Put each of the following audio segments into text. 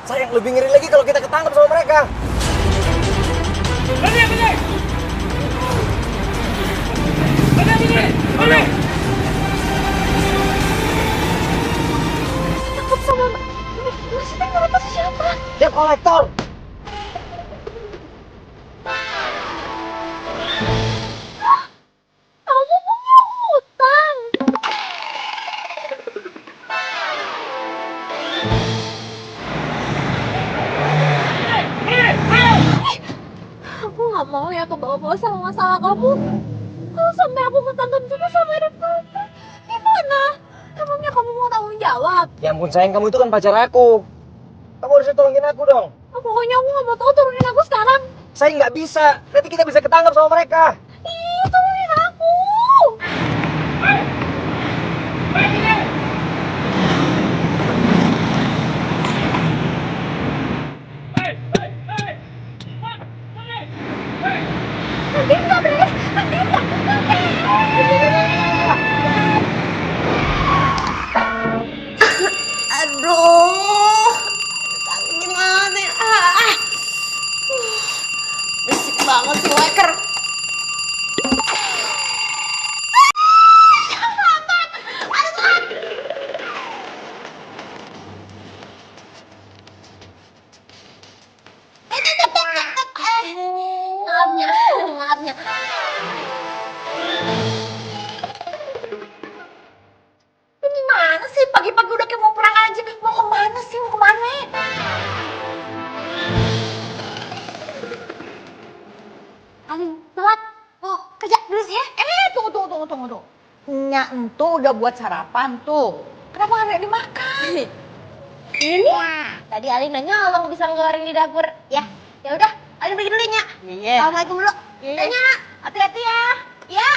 Sayang, lebih ngeri lagi kalau kita ketangkep sama mereka. Berani! Takut sama masih nggak tahu siapa. Debt collector! Kamu punya hutang. Aku nggak mau ya kebawa-bawa sama masalah kamu. Kalau sampai aku ketangkep juga sama hidup kamu, gimana? Emangnya kamu mau tanggung jawab? Ya ampun sayang, kamu itu kan pacar aku. Kamu harusnya tolongin aku dong. Pokoknya aku nggak mau tahu, turunin aku sekarang. Saya nggak bisa, nanti kita bisa ketangkep sama mereka. Ih, turunin aku. Tidak, Bre. Aduh, gimana ya? Berisik banget sih, Waker. Maafnya. Gimana sih pagi-pagi udah kayak mau perang aja? Mau kemana sih? Mau kemana? Telat. Oh, kerja dulu sih ya. Tunggu. Nya entu udah buat sarapan tuh. Kenapa nggak dimakan? Ini? Tadi Alin nanya abang bisa ngeluarin di dapur. Ya udah, Alin pergi dulu Nya. Iya. Assalamualaikum dulu. Iya. Nya, hati-hati ya. Ya.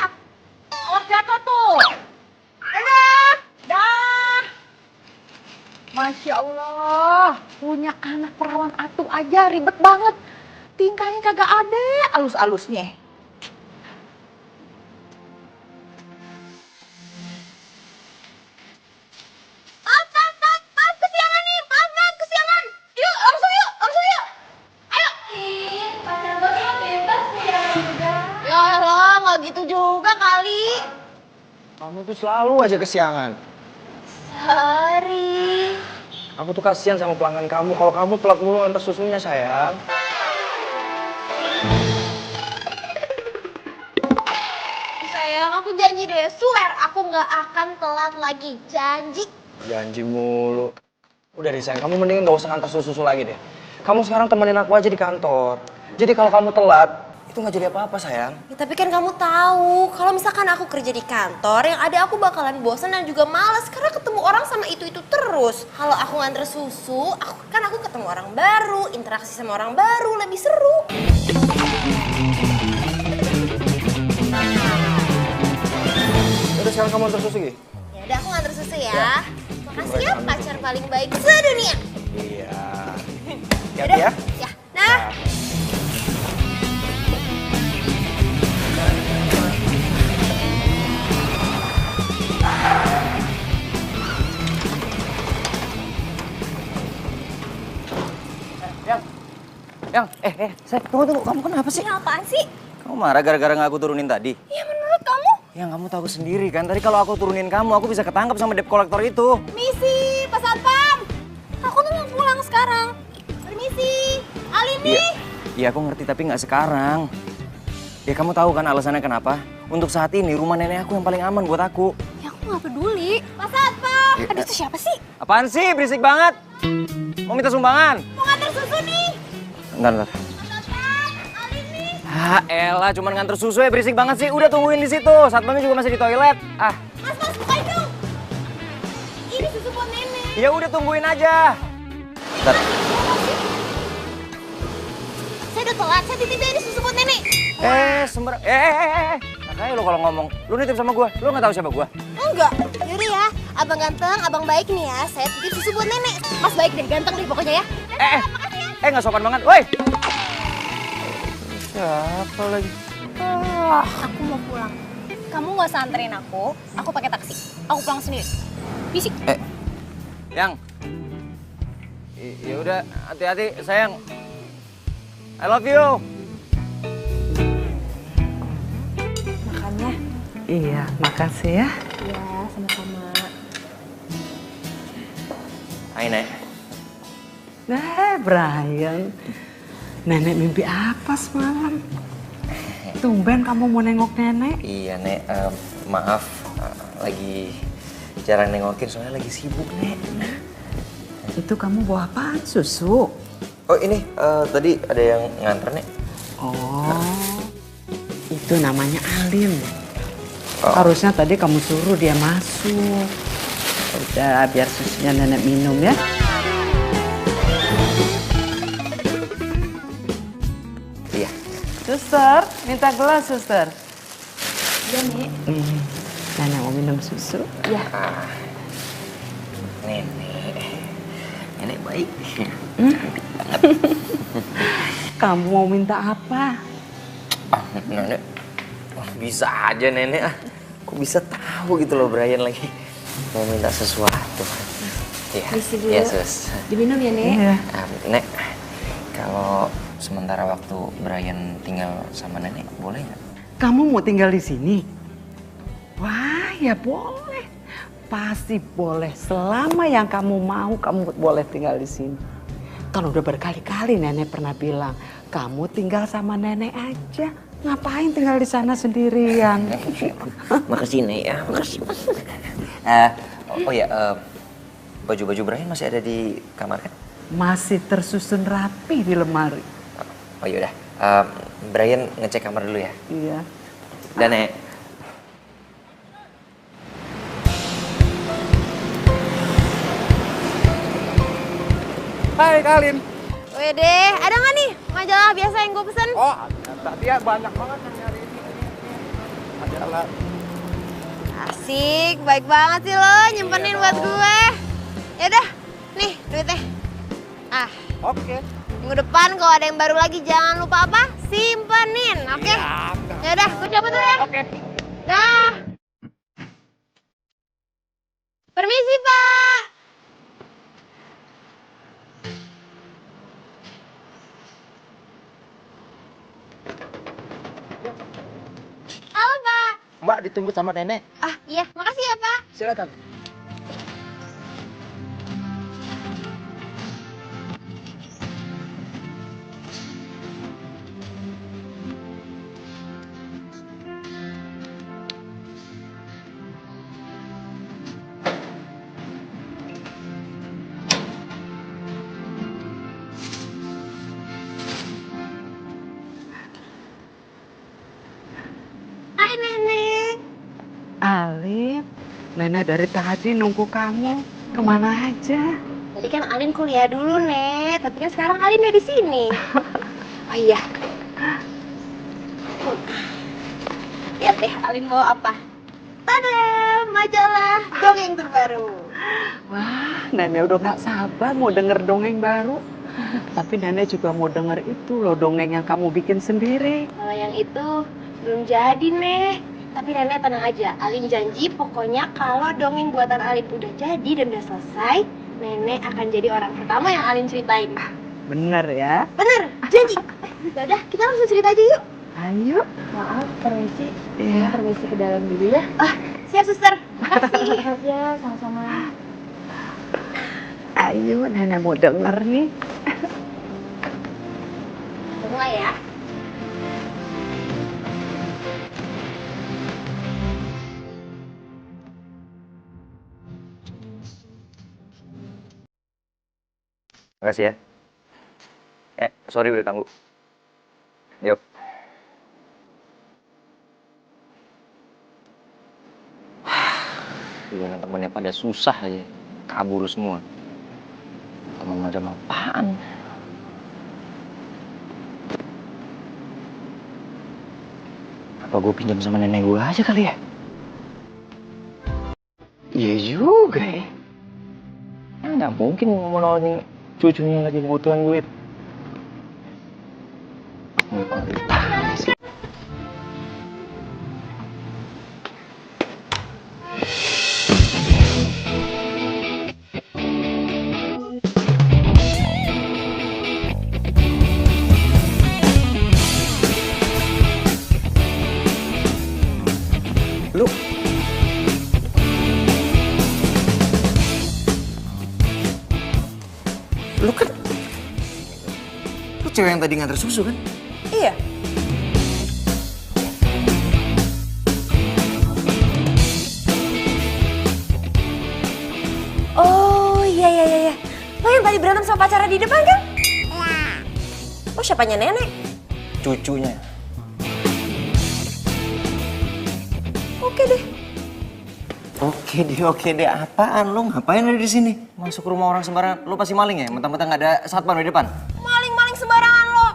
Awas jatuh tuh. Dadah. Dah. Masya Allah, punya anak perawan atuh aja ribet banget. Tingkahnya kagak ada alus-alusnya. Maaf kesiangan nih, maaf kesiangan. Yuk, langsung yuk. Ayo. Pacar banget bebas ya udah. Ya lah, nggak gitu juga kali. Kamu tuh selalu aja kesiangan. Sorry. Aku tuh kasihan sama pelanggan kamu. Kalau kamu telat mulu antar susunya sayang. Sayang, aku janji deh, swear aku nggak akan telat lagi. Janji. Janji mulu. Udah deh sayang, kamu mendingan gak usah ngantar susu lagi deh. Kamu sekarang temenin aku aja di kantor. Jadi kalau kamu telat, itu nggak jadi apa-apa sayang. Ya, tapi kan kamu tahu, kalau misalkan aku kerja di kantor, yang ada aku bakalan bosan dan juga males karena ketemu orang sama itu terus. Kalau aku nganter susu, aku ketemu orang baru, interaksi sama orang baru, lebih seru. Udah sekarang kamu antar susu Gi? Ya udah aku nganter susu ya. Ya. Makasih ya pacar paling baik sedunia. Iya. Yaudah, Ya. ya. Nah. Yang, saya tunggu, kamu kenapa sih? Ini apaan sih? Kamu marah gara-gara nggak aku turunin tadi? Ya menurut kamu? Yang kamu tahu sendiri kan, tadi kalau aku turunin kamu, aku bisa ketangkap sama debt collector itu. Misi, Pak Satpam. Aku tuh mau pulang sekarang. Permisi, Alin nih. Iya, aku ngerti, tapi nggak sekarang. Ya kamu tahu kan alasannya kenapa? Untuk saat ini, rumah nenek aku yang paling aman buat aku. Ya aku nggak peduli. Pak Satpam. Aduh, itu siapa sih? Apaan sih? Berisik banget. Mau minta sumbangan? Mau nganter susu nih. Bentar. Ah, elah, cuman nganter susu ya, berisik banget sih. Udah tungguin di situ. Satpamnya juga masih di toilet. Ah. Mas, bukain dong. Ini susu buat nenek. Ya udah tungguin aja. Bentar. Saya udah telat, saya titip ini susu buat nenek. Makanya lo kalau ngomong, lu nitip sama gua. Lu nggak tahu siapa gua? Enggak. Yaudah ya, abang ganteng, abang baik nih ya. Saya titip susu buat nenek. Mas baik deh, ganteng deh pokoknya ya. Makasih ya. Nggak sopan banget. Woi. Siapa lagi? Aku mau pulang. Kamu nggak usah anterin aku pakai taksi. Aku pulang sendiri. Bisik. Yang. Ya udah, hati-hati sayang. I love you. Makannya. Iya, makasih ya. Iya, sama-sama. Hai, Nek. Brian. Nenek mimpi apa semalam? Tumben kamu mau nengok nenek? Iya, Nek. Maaf, lagi jarang nengokin soalnya lagi sibuk, Nek. Itu kamu bawa apaan? Susu? Oh, ini tadi ada yang nganter, Nek. Oh, itu namanya Alim. Oh. Harusnya tadi kamu suruh dia masuk. Udah, biar susunya nenek minum ya. Iya. Suster, minta gelas, suster. Iya, Nek. Nenek mau minum susu. Iya. Nenek baik. Kamu mau minta apa? Nenek, bisa aja Nenek. Kok bisa tahu gitu loh Brian lagi mau minta sesuatu. Iya, Misi dulu. iya sus. Diminum ya, Nek? Iya. Nek, kalau sementara waktu Brian tinggal sama Nenek, boleh nggak? Kamu mau tinggal di sini? Wah, ya boleh. Pasti boleh. Selama yang kamu mau, kamu boleh tinggal di sini. Kan udah berkali-kali nenek pernah bilang, kamu tinggal sama nenek aja. Ngapain tinggal di sana sendirian? Makasih Nek ya, makasih. Oh ya, baju-baju Brian masih ada di kamar kan? Masih tersusun rapi di lemari. Oh yaudah, Brian ngecek kamar dulu ya. Iya. Dan Nek. Hai Kalin. Wede, ada nggak nih majalah biasa yang gue pesen? Oh, tadi ya banyak banget yang nyari ini. Majalah. Asik, baik banget sih lo nyimpenin buat gue. Yaudah, nih duitnya. Ah, Oke. minggu depan kalau ada yang baru lagi jangan lupa apa? Simpenin, oke? Yaudah, gue cabut dulu ya. Oke. Dah. Permisi, Pak. Halo, Pak. Mbak ditunggu sama Nenek. Ah, iya, makasih ya, Pak. Silakan. Hai, Nenek. Alim, nenek dari tadi nunggu kamu. Kemana aja? Tadi kan Alin kuliah dulu, Nek. Tapi kan sekarang Alin udah di sini. Oh iya. Lihat deh, Alin bawa apa? Tada, majalah dongeng terbaru. Wah, nenek udah gak sabar mau denger dongeng baru. Tapi nenek juga mau denger itu loh, dongeng yang kamu bikin sendiri. Kalau yang itu belum jadi, Nek. Tapi Nenek tenang aja. Alin janji pokoknya kalau dongeng buatan Alin udah jadi dan udah selesai, Nenek akan jadi orang pertama yang Alin ceritain. Bener ya? Bener, janji. Udah, kita langsung cerita aja yuk. Ayo. Maaf, permisi. Iya. Permisi ke dalam dulu ya. Ah, siap, suster. Makasih. Ya, sama-sama. Ayo, nenek mau denger nih. Mulai ya. Makasih ya. Sorry udah ganggu. Yuk. Gimana temennya pada susah aja. Kabur semua. Temen macam apaan? Apa gue pinjam sama nenek gue aja kali ya? Iya juga ya. Nggak mungkin mau nolongin cucunya lagi butuhan duit. Lu kan... Lu cewek yang tadi nganter susu kan? Iya. Oh iya. Lo yang tadi berantem sama pacarnya di depan kan? Oh siapanya nenek? Cucunya. Oke deh. Apaan lo? Ngapain ada di sini? Masuk rumah orang sembarangan. Lo pasti maling ya? Mentang-mentang nggak ada satpam di depan. Maling-maling sembarangan lo.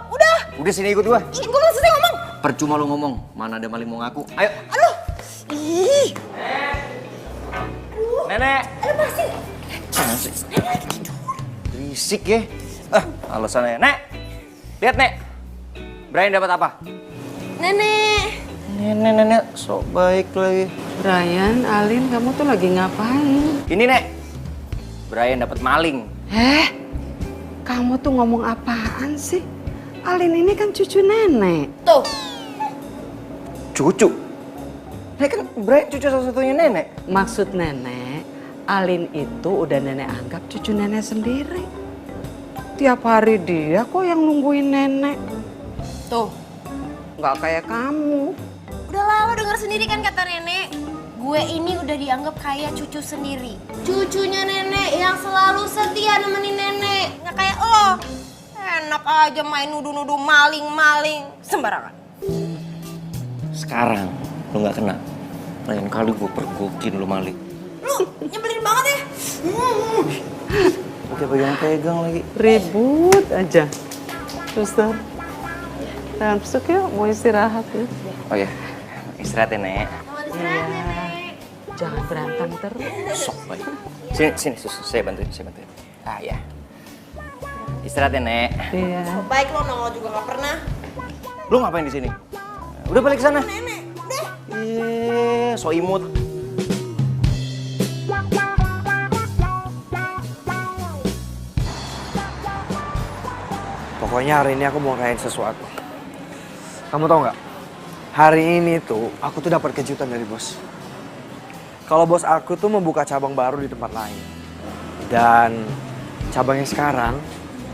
Udah sini ikut gua. Ih, gue belum selesai ngomong. Percuma lo ngomong. Mana ada maling mau ngaku. Ayo. Aduh. Ih. Nenek. Lepasin. Berisik ya. Alasannya. Nek. Lihat, Nek. Brian dapat apa? Nenek. Nenek. Sok baik lagi. Brian, Alin, kamu tuh lagi ngapain? Ini, Nek. Brian dapat maling. Kamu tuh ngomong apaan sih? Alin ini kan cucu nenek. Tuh. Cucu. Nek kan Brian cucu satu-satunya nenek. Maksud nenek, Alin itu udah nenek anggap cucu nenek sendiri. Tiap hari dia kok yang nungguin nenek. Tuh. Nggak kayak kamu. Udahlah, lo denger sendiri kan kata nenek. Gue ini udah dianggap kayak cucu sendiri. Cucunya nenek yang selalu setia nemenin nenek. Nggak kayak lo. Enak aja main nuduh-nuduh maling-maling. Sembarangan. Sekarang lu nggak kena. Lain kali gue pergokin lu maling. Lu nyebelin banget ya. Oke, pegang lagi. Ribut aja. Suster, jangan besok yuk, mau istirahat ya. Oh ya, istirahat ya, Nek. Istirahat, nenek. Jangan berantem terus. Sok baik. Sini, susu. Saya bantuin. Ah, ya. Istirahat ya, Nek. Iya. Baik lo nongol juga gak pernah. Lu ngapain di sini? Udah balik sana. Nenek, udah. So imut. Pokoknya hari ini aku mau rayain sesuatu. Kamu tau nggak? Hari ini tuh aku tuh dapat kejutan dari bos. Kalau bos aku tuh membuka cabang baru di tempat lain. Dan cabangnya sekarang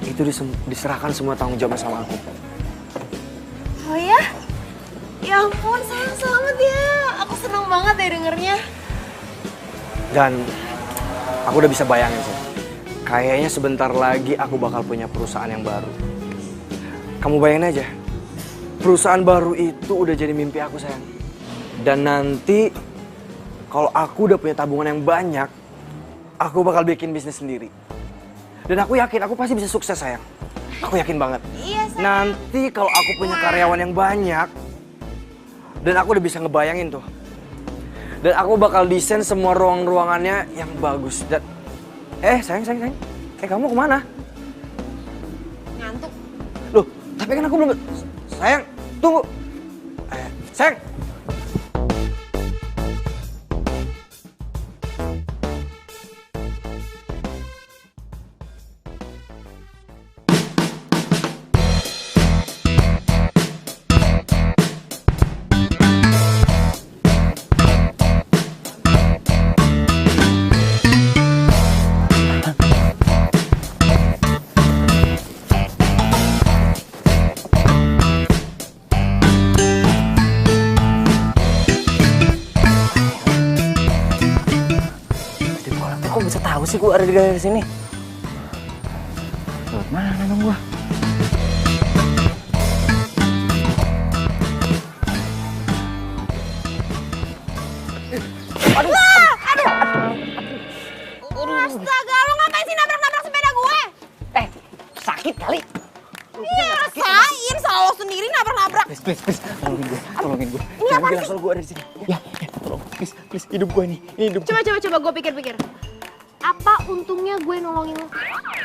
itu diserahkan semua tanggung jawabnya sama aku. Oh ya? Ya ampun, sayang selamat ya. Aku seneng banget ya dengernya. Dan aku udah bisa bayangin sih. Kayaknya sebentar lagi aku bakal punya perusahaan yang baru. Kamu bayangin aja. Perusahaan baru itu udah jadi mimpi aku, sayang. Dan nanti kalau aku udah punya tabungan yang banyak, aku bakal bikin bisnis sendiri. Dan aku yakin aku pasti bisa sukses, sayang. Aku yakin banget. Iya, sayang. Nanti kalau aku punya karyawan yang banyak, dan aku udah bisa ngebayangin tuh. Dan aku bakal desain semua ruang-ruangannya yang bagus. Dan sayang. Kamu kemana? Ngantuk. Loh, tapi kan aku belum... Sayang, tunggu. Sayang. Kok bisa tahu sih gua ada di sini? Mana dong gua? Astaga, lo ngapain sih nabrak-nabrak sepeda gue? Sakit kali. Iya, rasain. Salah lo sendiri nabrak-nabrak. Please, tolongin gue. Ini Jangan apaan bilang sih? kalau gue ada di sini. Ya, tolong, please, hidup gue nih, ini hidup. Coba gue pikir-pikir. Apa untungnya gue nolongin lo?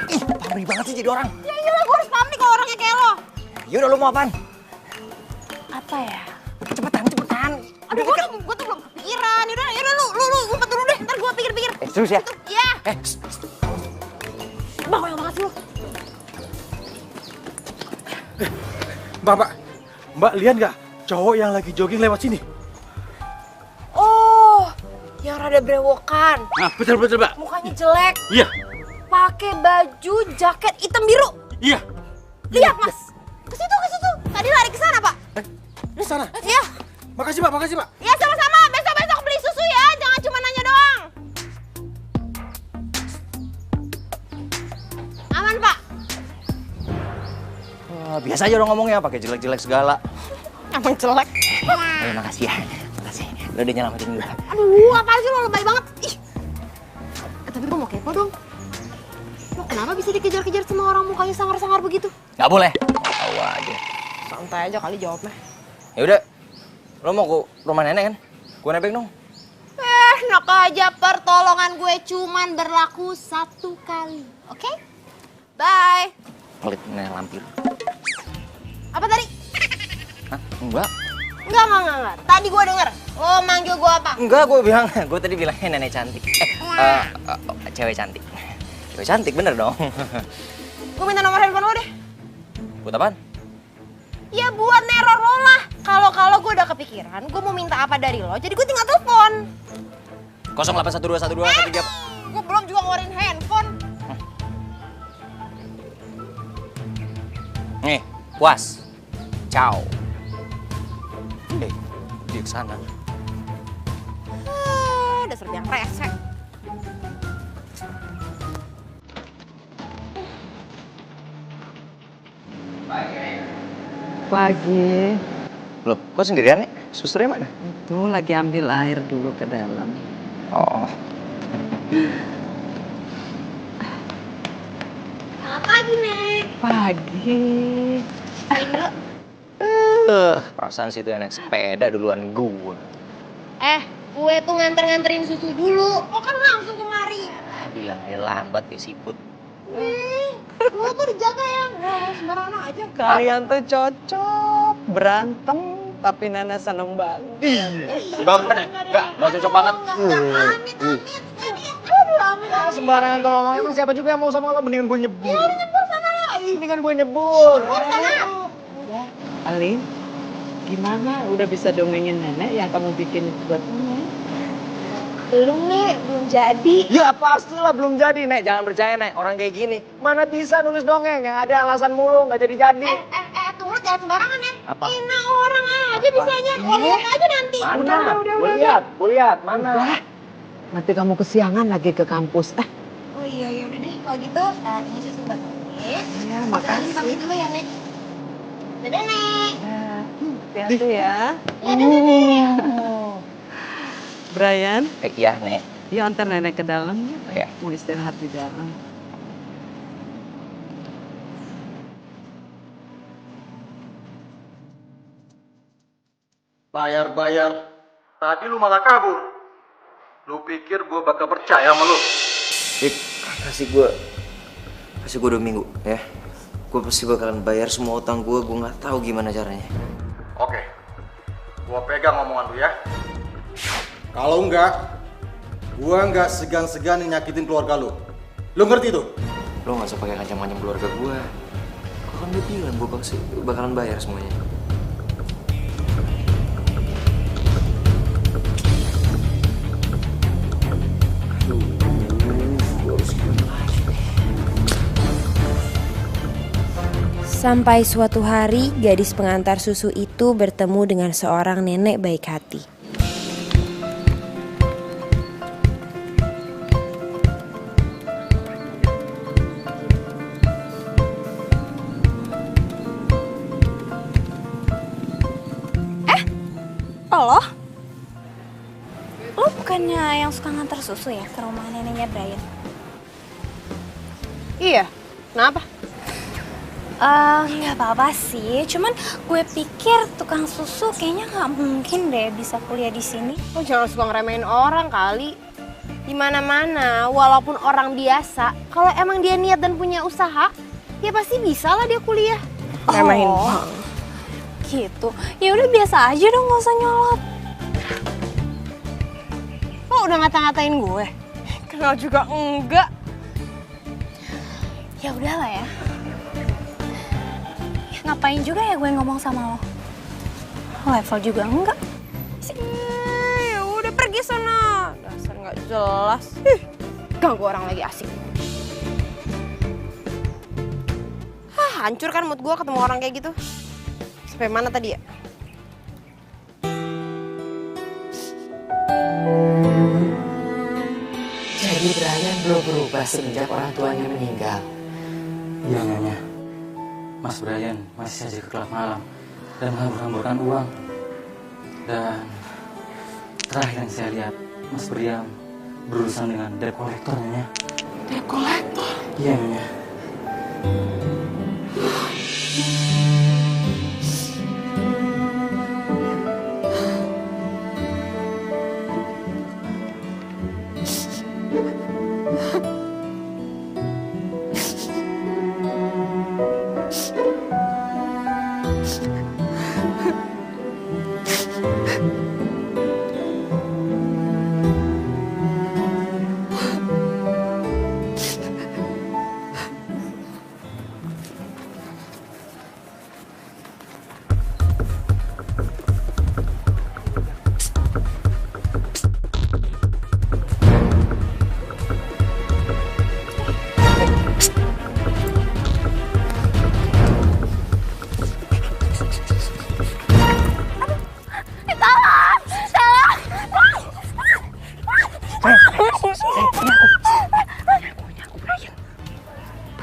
Ih, pamrih banget sih jadi orang. Ya iyalah, gue harus pamrih kalau orangnya kayak lo. Yaudah, lu mau apaan? Apa ya? Cepetan. Aduh, gue tuh belum kepikiran. Yaudah, lu ngumpet dulu deh. Ntar gue pikir-pikir. Serius ya? Iya. Shh. Bawel banget sih lo. Mbak, lihat nggak cowok yang lagi jogging lewat sini? Oh, yang rada brewokan. Nah, betul, Mbak. Mukanya jelek. Iya. Pakai pakai baju jaket hitam biru. Iya. Lihat Mas. Ke situ. Tadi lari ke sana Pak. Ini sana. Iya. Makasih Pak. Iya sama-sama. Besok beli susu ya. Jangan cuma nanya doang. Aman Pak. Biasa aja dong ngomongnya, pakai jelek-jelek segala. Emang jelek. Makasih ya. Makasih. Lo udah nyelamatin gue. Aduh, apaan sih lo lebay banget? Ih. Tapi gue mau kepo dong. Lo kenapa bisa dikejar-kejar sama orang mukanya sangar-sangar begitu? Gak boleh. Tahu aja. Santai aja kali jawabnya. Ya udah. Lo mau ke rumah nenek kan? Gue nebeng dong. Enak aja, pertolongan gue cuman berlaku 1 kali. Oke? Bye. Pelit nenek lampir. Apa tadi? Hah? Enggak. Enggak. Tadi gue denger. Lo manggil gue apa? Enggak, gue tadi bilangnya nenek cantik. Cewek cantik. Cewek cantik bener dong. Gue minta nomor handphone lo deh. Buat apaan? Ya buat neror lo lah. Kalau gue udah kepikiran, gue mau minta apa dari lo, jadi gue tinggal telepon. 08121213. Gue belum juga ngeluarin handphone. Nih, puas. Ciao. Dia kesana. Dasar biang resek. Pagi. Loh, kok sendirian nih? Susternya mana? Itu lagi ambil air dulu ke dalam. Oh. Selamat pagi, Nek. Pagi. Perasaan situ naik sepeda duluan gue. Gue tuh nganterin susu dulu. Oh kan langsung kemari. Bilangnya lambat ya siput. Lo tuh dijaga ya. Sembarangan aja. Kalian tuh cocok berantem tapi Nenek seneng banget. Enggak cocok banget. Amit. Sembarangan kalau ngomong emang siapa juga yang mau sama lo, mendingan gue nyebur. Ya udah nyebur sana ya. Mendingan gue nyebur. Alin, gimana? Udah bisa dongengin Nenek yang kamu bikin buat Nenek? Belum, Nek. Belum jadi. Ya pastilah belum jadi, Nek. Jangan percaya, Nek. Orang kayak gini. Mana bisa nulis dongeng yang ada alasan mulu nggak jadi-jadi. Tunggu jangan sembarangan ya. Apa? Enak orang aja bisanya. Lo lihat aja nanti. Udah. Gue lihat. Mana? Udah. Nanti kamu kesiangan lagi ke kampus. Oh iya, udah deh. Kalau gitu, ini susu buat Nek. Ya, Makasih. Pamit dulu ya, Nek. Dadah, Nek. Hati-hati ya. Dadah, Nek. Brian, Iya, Nek. yuk antar Nenek ke dalam ya. Ya. Mau istirahat di dalam. Bayar. Tadi lu malah kabur. Lu pikir gue bakal percaya sama lu? Kasih gue 2 minggu ya. Gue pasti bakalan bayar semua utang gue nggak tahu gimana caranya. Oke. Gue pegang omongan lu ya. Kalau enggak, gue nggak segan-segan nyakitin keluarga lu. Lu ngerti tuh? Lo nggak usah pakai ngancam-ngancam keluarga gue. Gue kan udah bilang gue bakalan bayar semuanya. Sampai suatu hari, gadis pengantar susu itu bertemu dengan seorang nenek baik hati. Lo bukannya yang suka ngantar susu ya ke rumah neneknya Brian? Iya, kenapa? Nggak apa-apa sih, cuman gue pikir tukang susu kayaknya nggak mungkin deh bisa kuliah di sini. Lo jangan suka ngeremehin orang kali. Di mana-mana, walaupun orang biasa, kalau emang dia niat dan punya usaha, ya pasti bisa lah dia kuliah. Remehin banget. Gitu. Ya udah biasa aja dong, nggak usah nyolot. Lo udah ngata-ngatain gue? Kenal juga enggak. Ya udahlah ya. Ngapain juga ya gue ngomong sama lo? Level juga enggak. Ya udah pergi sana. Dasar nggak jelas. Ganggu orang lagi asik. hancur kan mood gue ketemu orang kayak gitu. Sampai mana tadi ya? Jadi Brian belum berubah semenjak orang tuanya meninggal. Iya Nyonya, Mas Brian masih saja ke klub malam dan menghambur-hamburkan uang. Dan terakhir yang saya lihat, Mas Brian berurusan dengan debt collector Nyonya. Debt collector? Iya Nyonya.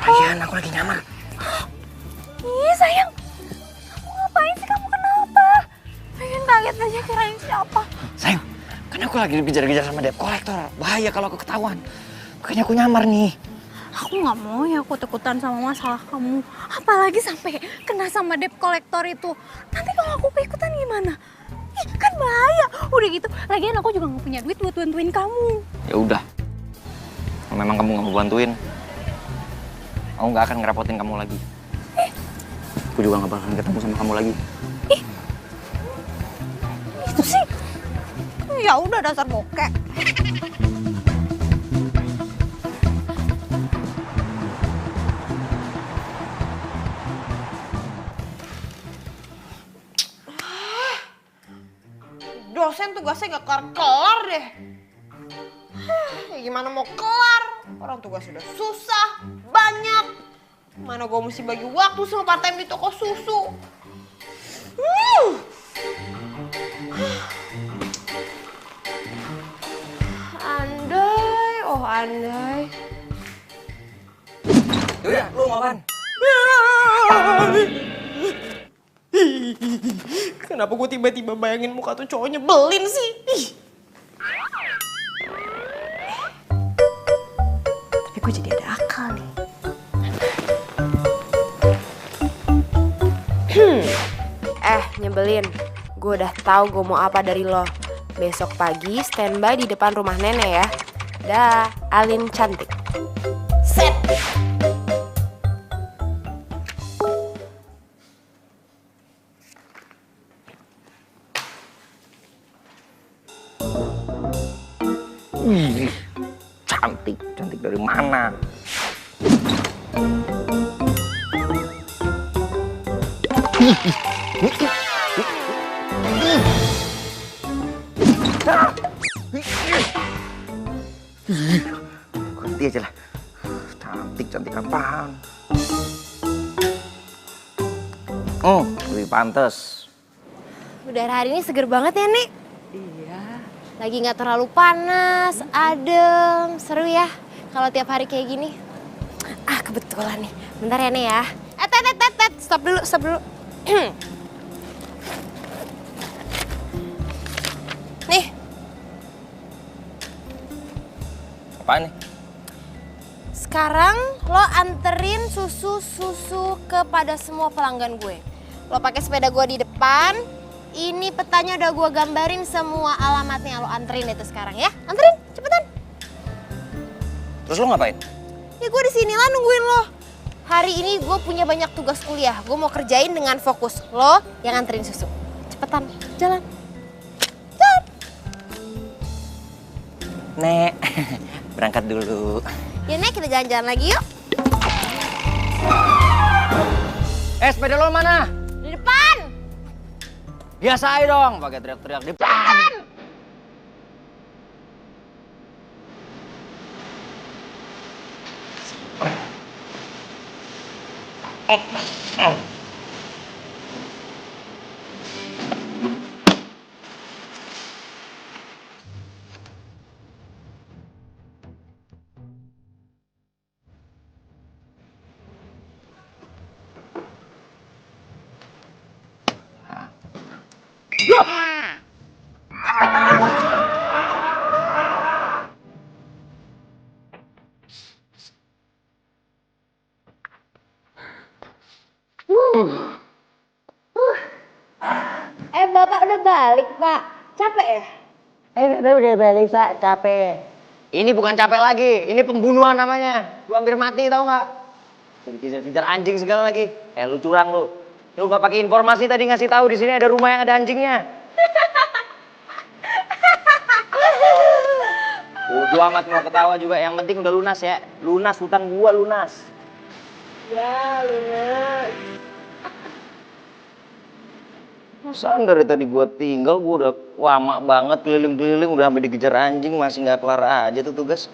Brian, aku lagi nyamar. Ih sayang, kamu ngapain sih? Kamu kenapa? Pengen kaget aja kirain siapa. Sayang, kan aku lagi dikejar-kejar sama debt collector. Bahaya kalau aku ketahuan. Makanya aku nyamar nih. Aku nggak mau ya ikut-ikutan sama masalah kamu. Apalagi sampai kena sama debt collector itu. Nanti kalau aku ikutan gimana? Ih, kan bahaya. Udah gitu, lagian aku juga nggak punya duit buat bantuin kamu. Ya udah. Kalau memang kamu nggak mau bantuin, aku nggak akan ngerepotin kamu lagi. Aku juga nggak bakalan ketemu sama kamu lagi. Itu sih. Ya udah dasar bokek. Dosen tugasnya gak kelar-kelar deh. Ya gimana mau kelar? Orang tugas sudah susah, banyak. Mana gue mesti bagi waktu sama part time di toko susu. Andai, oh andai. Yaudah, lu mau apaan? Kenapa gue tiba-tiba bayangin muka tuh cowok nyebelin sih? Tapi gue jadi ada akal nih. Nyebelin. Gue udah tahu gue mau apa dari lo. Besok pagi standby di depan rumah nenek ya. Dah, Alin cantik. Set. Ih, cantik. Cantik dari mana? Ganti aja lah. Cantik, cantik apaan? Oh, lebih pantas. Udara hari ini seger banget ya, Nek? Iya. Lagi nggak terlalu panas, adem, seru ya kalau tiap hari kayak gini. Ah, kebetulan nih. Bentar ya, Nek ya. Tet. Stop dulu. Nih. Apaan nih? Sekarang lo anterin susu kepada semua pelanggan gue. Lo pakai sepeda gue di depan. Ini petanya udah gue gambarin semua alamatnya. Lo anterin itu sekarang ya. Anterin, cepetan. Terus lo ngapain? Ya gue di sini lah nungguin lo. Hari ini gue punya banyak tugas kuliah. Gue mau kerjain dengan fokus. Lo yang anterin susu. Cepetan, jalan. Nek, berangkat dulu. Ya Nek, kita jalan-jalan lagi yuk. Sepeda lo mana? Di depan. Biasa aja dong, pakai teriak-teriak di depan. Bapak udah balik, Pak. Capek ya? Bapak udah balik, Pak. Capek. Ini bukan capek lagi, ini pembunuhan namanya. Gua hampir mati, tau nggak? Kejar-kejar anjing segala lagi. Lu curang lu. Lu nggak pakai informasi tadi ngasih tahu di sini ada rumah yang ada anjingnya. Bodo amat mau ketawa juga, yang penting udah lunas ya. Lunas, hutang gua lunas. Ya, lunas. Perasaan dari tadi gua tinggal, gua udah lama banget keliling-keliling, udah sampai dikejar anjing, masih nggak kelar aja tuh tugas.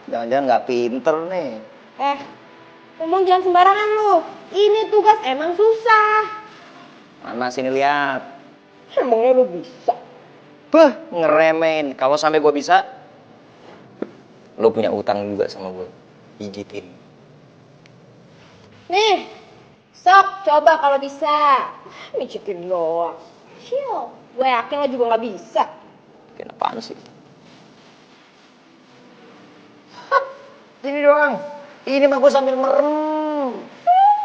Jangan-jangan nggak pinter nih. Ngomong jangan sembarangan lu. Ini tugas emang susah. Mana sini lihat. Emangnya lu bisa? Beh, ngeremehin. Kalau sampai gua bisa, lu punya utang juga sama gua. Pijitin. Nih, sok coba kalau bisa. Mijitin doang. Sial, gue yakin lo juga nggak bisa. Bikin apaan sih? Sini doang. Ini mah gua sambil merem.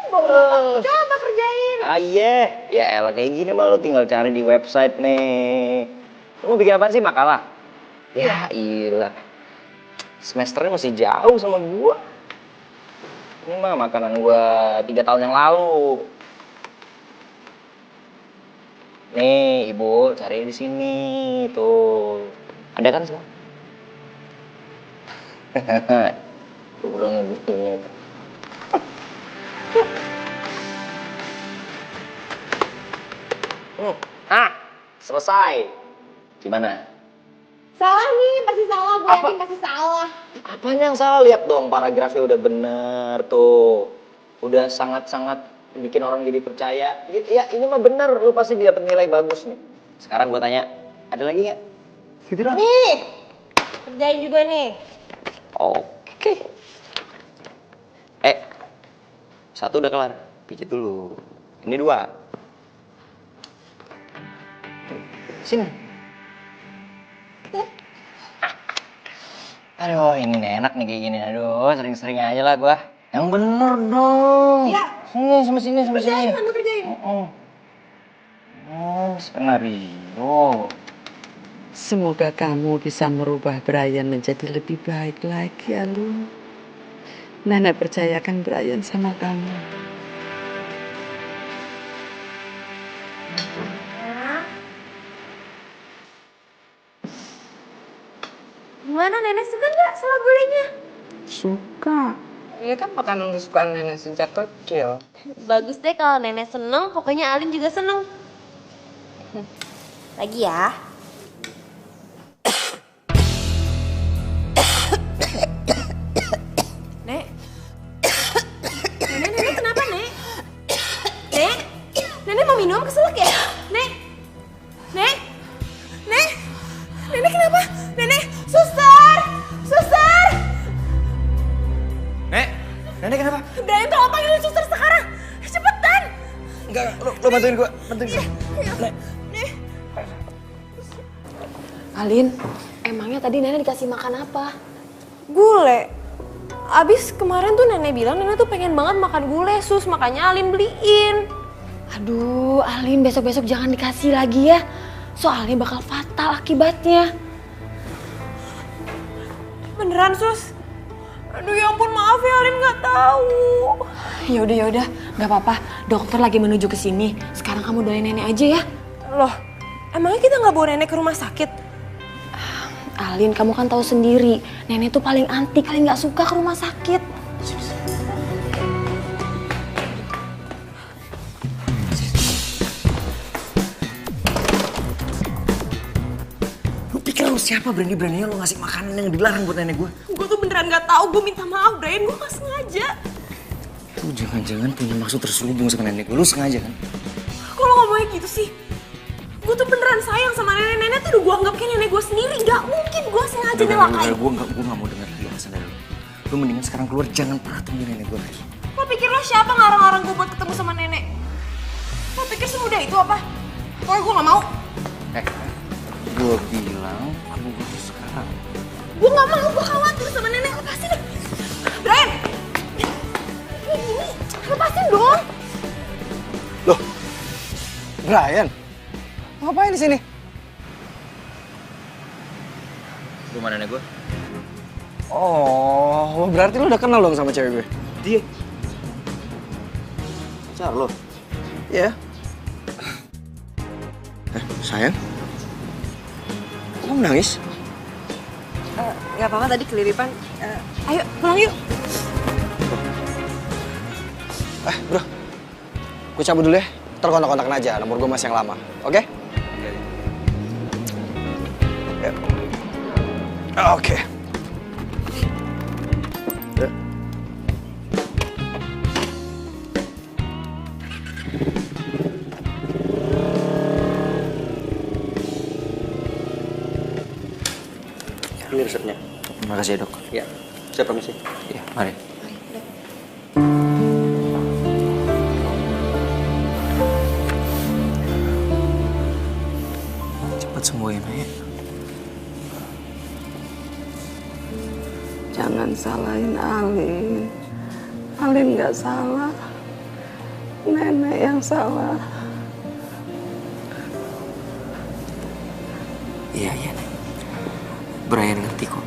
Coba kerjain. Iya. Ya elah kayak gini mah lu tinggal cari di website nih. Lu mau bikin apaan sih, makalah? Ya iyalah. Semesternya masih jauh sama gua. Ini mah makanan gua 3 tahun yang lalu. Nih, Ibu, cari di sini. Tuh. Ada kan semua? Udah ngebutuhin. Selesai. Gimana? Salah nih, pasti salah. Gue yakin pasti salah. Apanya yang salah? Lihat dong, paragrafnya udah bener tuh. Udah sangat-sangat bikin orang jadi percaya. Ya ini mah bener, lu pasti dapat nilai bagus nih. Sekarang gue tanya, ada lagi nggak? Nih, kerjain juga nih. Oke. Satu udah kelar, pijit dulu. Ini 2. Sini. Aduh, ini enak nih kayak gini. Aduh, sering-sering aja lah gua. Yang bener dong. Ya. Sini, sama sini. Kerjain, kerjain. Skenario. Semoga kamu bisa merubah Brian menjadi lebih baik lagi ya lu. Nenek percayakan Brian sama kamu. Gimana, Nenek suka nggak sama gulainya? Suka. Ini kan makanan kesukaan nenek sejak kecil. Bagus deh kalau Nenek seneng, pokoknya Alin juga seneng. Lagi ya. Nek. Nenek kenapa, Nek? Nek? Nenek mau minum keselak ya? Nek? Nek? Nek? Nenek kenapa? Nenek, suster! Suster! Nenek kenapa? Brian, tolong panggilin suster sekarang. Cepetan. Enggak, lu bantuin gua, Nek. Alin, emangnya tadi Nenek dikasih makan apa? Gule. Abis kemarin tuh Nenek bilang Nenek tuh pengen banget makan gule, Sus. Makanya Alin beliin. Aduh, Alin besok-besok jangan dikasih lagi ya. Soalnya bakal fatal akibatnya. Beneran, Sus? Aduh ya ampun, maaf ya Alin nggak tahu. Yaudah, nggak apa-apa. Dokter lagi menuju ke sini. Sekarang kamu doain Nenek aja ya. Loh, emangnya kita nggak bawa Nenek ke rumah sakit? Alin, kamu kan tahu sendiri, Nenek tuh paling anti, paling nggak suka ke rumah sakit. Lu pikir lu siapa berani-beraninya lu ngasih makanan yang dilarang buat nenek gua? Gue tuh beneran nggak tahu. Gue minta maaf, Brian. Gue nggak sengaja. Lu jangan-jangan punya maksud terselubung sama nenek gue. Lu sengaja kan? Kok lo ngomongnya gitu sih? Gue tuh beneran sayang sama nenek-nenek tuh udah gue anggap kayak nenek gue sendiri. Gak mungkin gue sengaja nyelakain. Gue gak mau denger penjelasan dari lu. Lu mendingan sekarang keluar, jangan pernah temuin nenek gue lagi. Lo pikir lo siapa ngarang-ngarang gue buat ketemu sama nenek? Lo pikir semudah itu apa? Pokoknya gue gak mau. Gue bilang keluar sekarang. Gue gak mau, gue khawatir sama nenek. Lepasin deh. Brian! Kayak gini, lepasin dong. Loh, Brian, ngapain di sini? Rumah nenek gue. Oh, berarti lu udah kenal dong sama cewek gue? Dia. Pacar lo? Iya. Sayang? Kok kamu nangis? Gak apa-apa tadi keliripan. Ayo pulang yuk. Bro, gue cabut dulu ya. Ntar kontak-kontakan aja, nomor gue masih yang lama. Oke? Oke. Ini resepnya. Terima kasih ya, Dok. Ya, saya permisi. Iya, mari. Cepat sembuh ya, Nek. Jangan salahin Alin. Alin nggak salah. Nenek yang salah. Iya, Nek. Brian ngerti kok.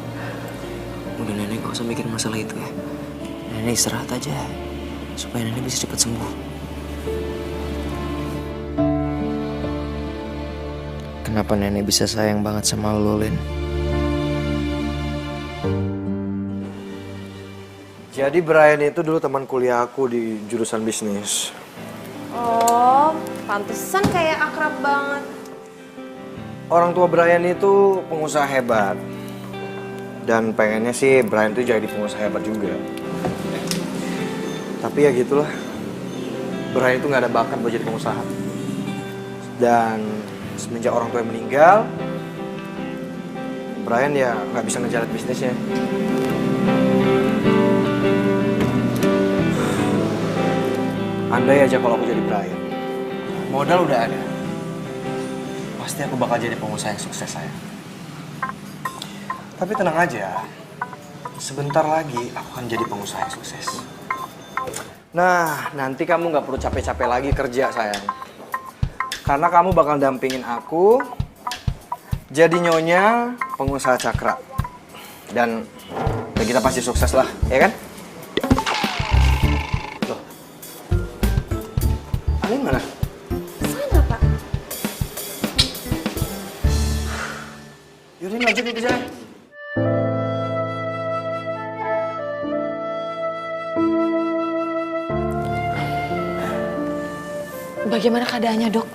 Udah nenek gak usah mikirin masalah itu ya. Nenek istirahat aja. Supaya nenek bisa cepat sembuh. Kenapa nenek bisa sayang banget sama lo, Lin? Jadi Brian itu dulu teman kuliah aku di jurusan bisnis. Oh, pantesan kayak akrab banget. Orang tua Brian itu pengusaha hebat. Dan pengennya sih Brian itu jadi pengusaha hebat juga. Tapi ya gitulah. Brian itu gak ada bakat buat jadi pengusaha. Dan semenjak orang tua meninggal, Brian ya gak bisa ngejalan bisnisnya. Andai aja kalau aku jadi Brian, modal udah ada. Pasti aku bakal jadi pengusaha yang sukses, sayang. Tapi tenang aja, sebentar lagi aku akan jadi pengusaha yang sukses. Nah, nanti kamu nggak perlu capek-capek lagi kerja, sayang. Karena kamu bakal dampingin aku jadi nyonya pengusaha Cakra. Dan ya kita pasti sukses lah, ya kan? Loh, Alin mana? Sana, Pak. Yaudah, lanjutin kerjaan. Bagaimana keadaannya, Dok?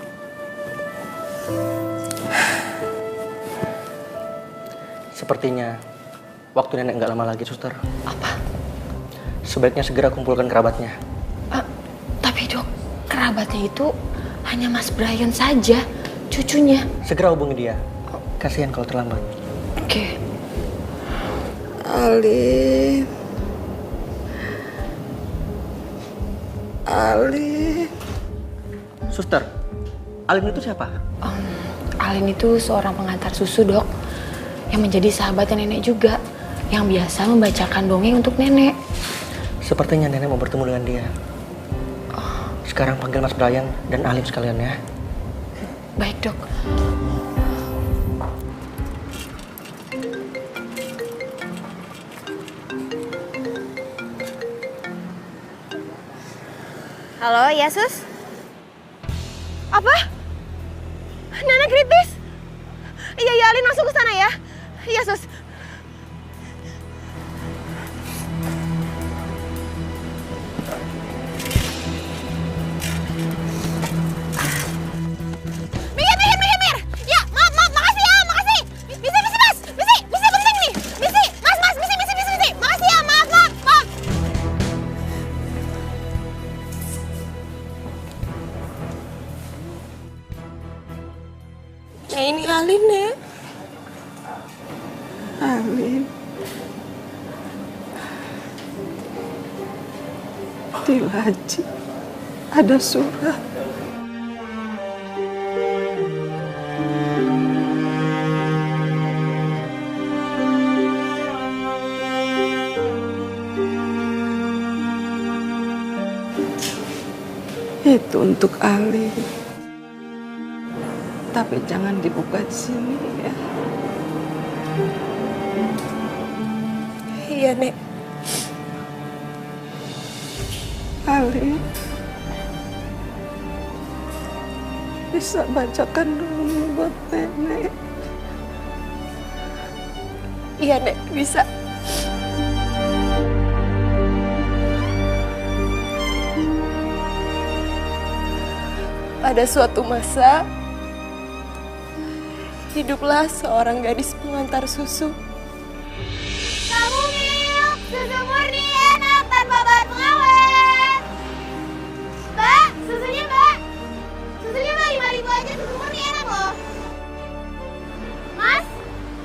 Sepertinya waktu nenek nggak lama lagi, suster. Apa? Sebaiknya segera kumpulkan kerabatnya. Tapi, Dok, kerabatnya itu hanya Mas Brian saja, cucunya. Segera hubungi dia. Kasihan kalau terlambat. Oke. Alin. Alin. Suster, Alin itu siapa? Alin itu seorang pengantar susu, Dok. Yang menjadi sahabatnya nenek juga. Yang biasa membacakan dongeng untuk nenek. Sepertinya nenek mau bertemu dengan dia. Sekarang panggil Mas Brian dan Alin sekalian ya. Baik, Dok. Halo, ya Sus? Apa? Nenek kritis? Iya, ya Alin langsung ke sana ya. Iya, Sus. Mir. Ya, maaf, makasih ya, makasih. Misi, Mas. Misi penting nih. Misi, Mas, misi. Makasih ya, maaf. ini Alin, Nek. Alin. Di laci ada surat. Itu untuk Ali. Tapi jangan dibuka di sini ya. Iya, Nek. Ali, bisa bacakan dulu buat nenek. Iya, Nek, bisa. Pada suatu masa, hiduplah seorang gadis pengantar susu. Kamu milk, susu murni enak tanpa bahan pengawet. Mbak, susunya mbak. Susunya mbak 5.000 aja, susu murni enak loh. Mas,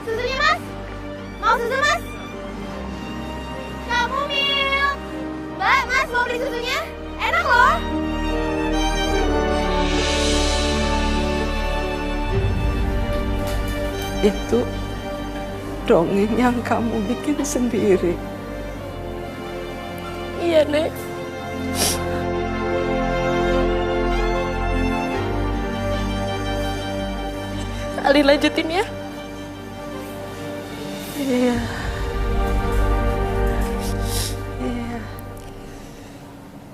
susunya mas. Mau susu mas? Kamu milk. Mbak, mas mau beli susunya? Enak loh. Itu dongeng yang kamu bikin sendiri. Iya, Nek. Ali lanjutin ya. Iya. Iya.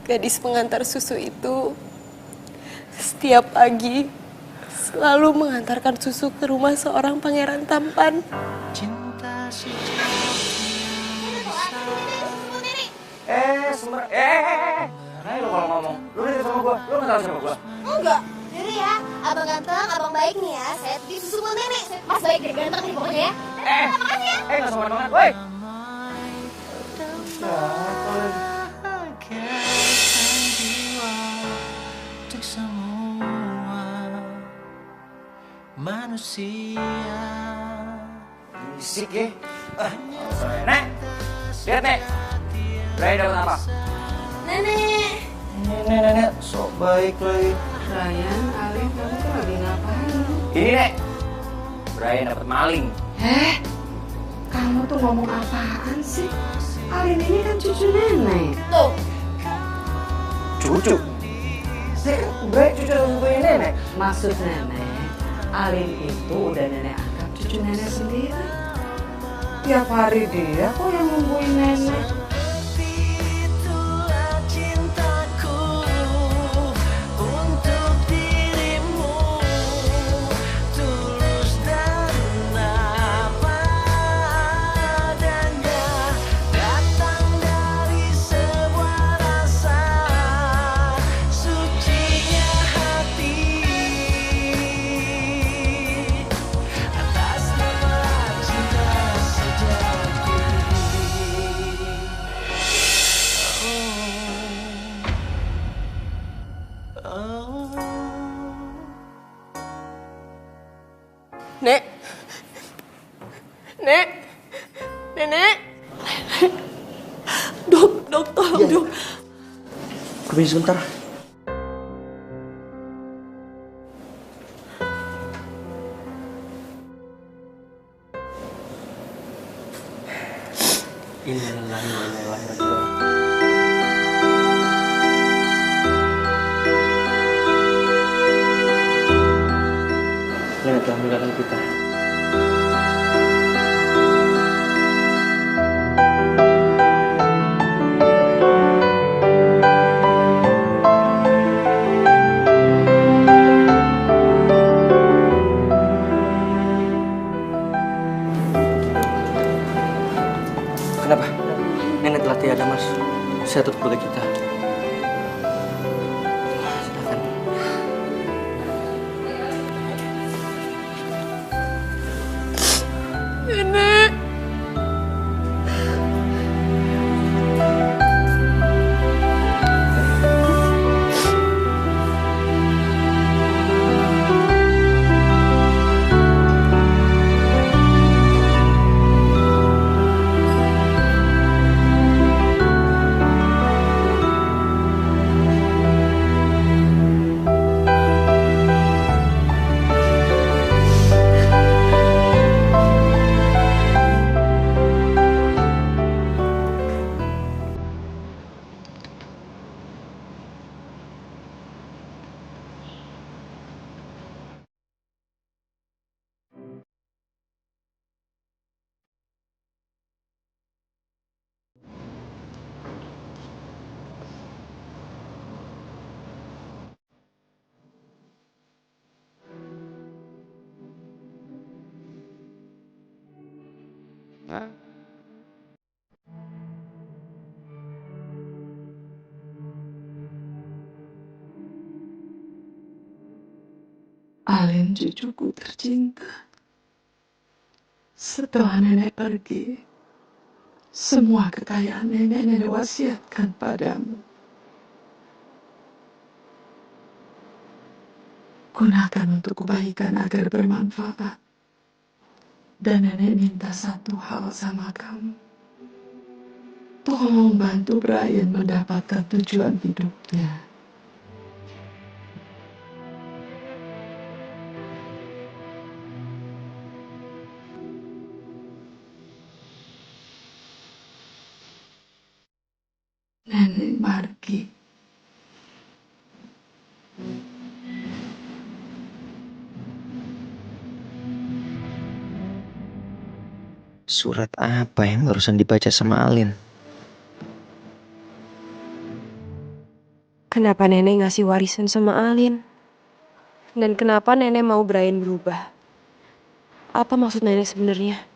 Gadis pengantar susu itu setiap pagi selalu mengantarkan susu ke rumah seorang pangeran tampan. Sumber. Nah, lu kalau ngomong, lu udah sama gua, lu nggak tahu sama gua. Enggak. Jadi ya, abang ganteng, abang baik nih ya. Saya titip susu buat nenek. Mas baik deh, ganteng nih pokoknya ya. Makasih ya. Nggak sopan banget, woi. Untuk semua manusia. Bisik ya. Nek, lihat nek. Ray dapat apa? Nenek. Nenek, sok baik lagi. Ryan, Alin, kamu tuh lagi ngapain? Ini nek. Brian dapat maling. Kamu tuh ngomong apaan sih? Alin ini kan cucu nenek. Tuh. Cucu. Brian cucu punya nenek. Maksud nenek, Alin itu udah nenek anggap cucu nenek sendiri. Tiap hari dia kok yang nungguin nenek. Nek. Nek. Nenek. Dok, tolong dok. Permisi sebentar. Innalillahi wa inna ilaihi raji'un. Nenek telah meninggalkan kita. Kenapa? Nenek telah tiada, Mas. Saya tetap keluarga kita. Silakan. Alin cucuku tercinta. Setelah nenek pergi, semua kekayaan nenek wasiatkan padamu. Gunakan untuk kebaikan agar bermanfaat. Dan nenek minta satu hal sama kamu. Tolong bantu Brian mendapatkan tujuan hidupnya. Nenek Margi. Surat apa yang barusan dibaca sama Alin? Kenapa nenek ngasih warisan sama Alin? Dan kenapa nenek mau Brian berubah? Apa maksud nenek sebenarnya?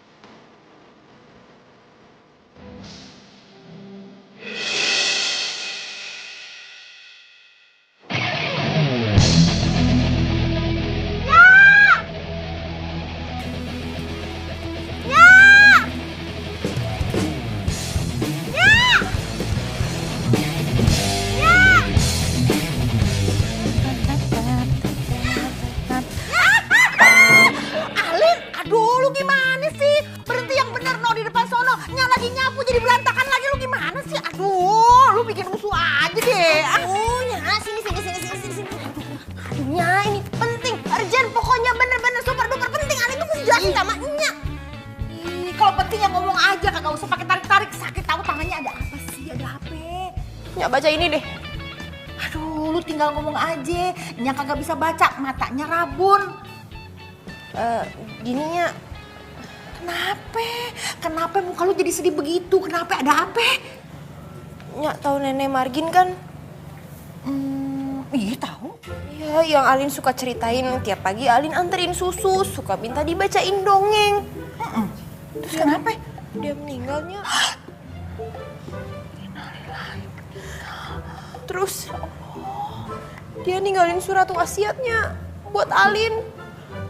Baca ini deh. Aduh, lu tinggal ngomong aja. Nya kagak bisa baca, matanya rabun. Gininya. Kenapa muka lu jadi sedih begitu? Kenapa? Ada apa? Nyak tahu nenek Margin kan? Iya tahu. Iya, yang Alin suka ceritain tiap pagi Alin anterin susu, suka minta dibacain dongeng. Terus kenapa? Dia meninggalnya. Terus dia ninggalin surat wasiatnya buat Alin.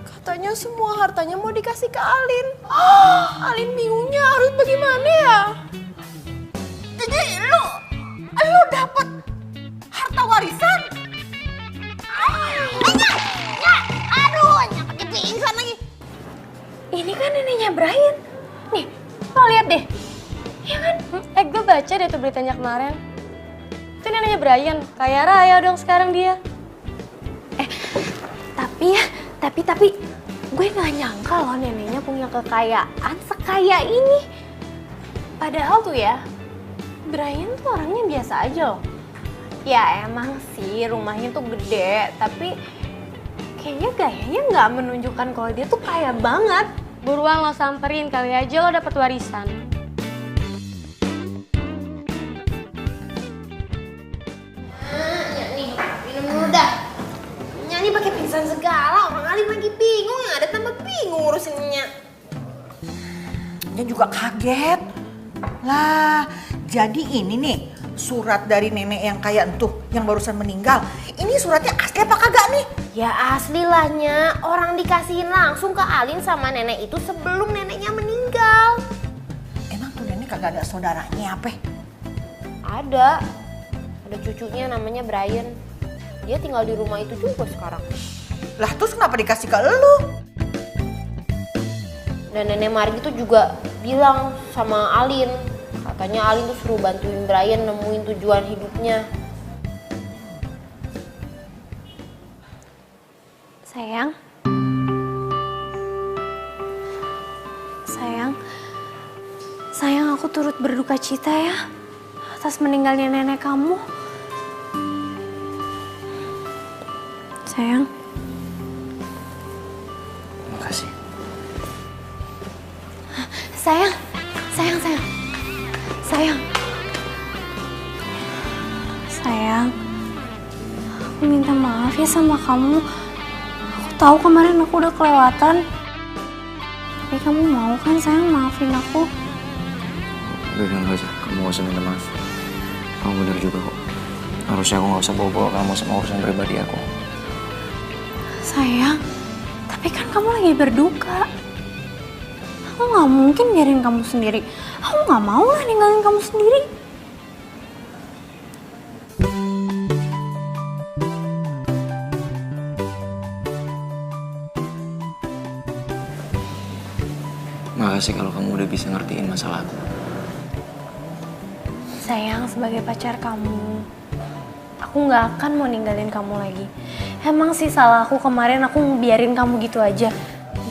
Katanya semua hartanya mau dikasih ke Alin. Alin bingungnya harus bagaimana ya? Jadi lu dapet harta warisan? Aduh, nya pakai pingsan lagi. Ini kan neneknya Brian. Nih, lo lihat deh. Ya kan? Gue baca deh tuh beritanya kemarin. Itu neneknya Brian, kaya raya dong sekarang dia. Tapi gue gak nyangka loh neneknya punya kekayaan sekaya ini. Padahal tuh ya, Brian tuh orangnya biasa aja loh. Ya emang sih rumahnya tuh gede, tapi kayaknya gayanya gak menunjukkan kalau dia tuh kaya banget. Buruan lo samperin, kali aja lo dapet warisan. Nyanyi pakai pingsan segala, orang Alin lagi bingung, yang ada tambah bingung urusinnya. Dia juga kaget. Lah, jadi ini nih surat dari nenek yang kayak entuh, yang barusan meninggal. Ini suratnya asli apa kagak nih? Ya asli lah, Nya. Orang dikasihin langsung ke Alin sama nenek itu sebelum neneknya meninggal. Emang tuh nenek kagak ada saudaranya apa? Ada cucunya namanya Brian. Dia tinggal di rumah itu juga sekarang. Lah terus kenapa dikasih ke elu? Dan nenek Margi tuh juga bilang sama Alin. Katanya Alin tuh suruh bantuin Brian nemuin tujuan hidupnya. Sayang aku turut berduka cita ya atas meninggalnya nenek kamu. Sayang. Terima kasih. Sayang. Aku minta maaf ya sama kamu. Aku tahu kemarin aku udah kelewatan. Tapi kamu mau kan sayang maafin aku? Udah nggak usah, kamu gak usah minta maaf. Kamu bener juga kok. Harusnya aku gak usah bawa-bawa kamu sama urusan pribadi aku. Sayang, tapi kan kamu lagi berduka. Aku nggak mungkin biarin kamu sendiri. Aku nggak mau lah ninggalin kamu sendiri. Makasih kalau kamu udah bisa ngertiin masalah aku. Sayang, sebagai pacar kamu, aku nggak akan mau ninggalin kamu lagi. Emang sih salah aku kemarin, aku biarin kamu gitu aja.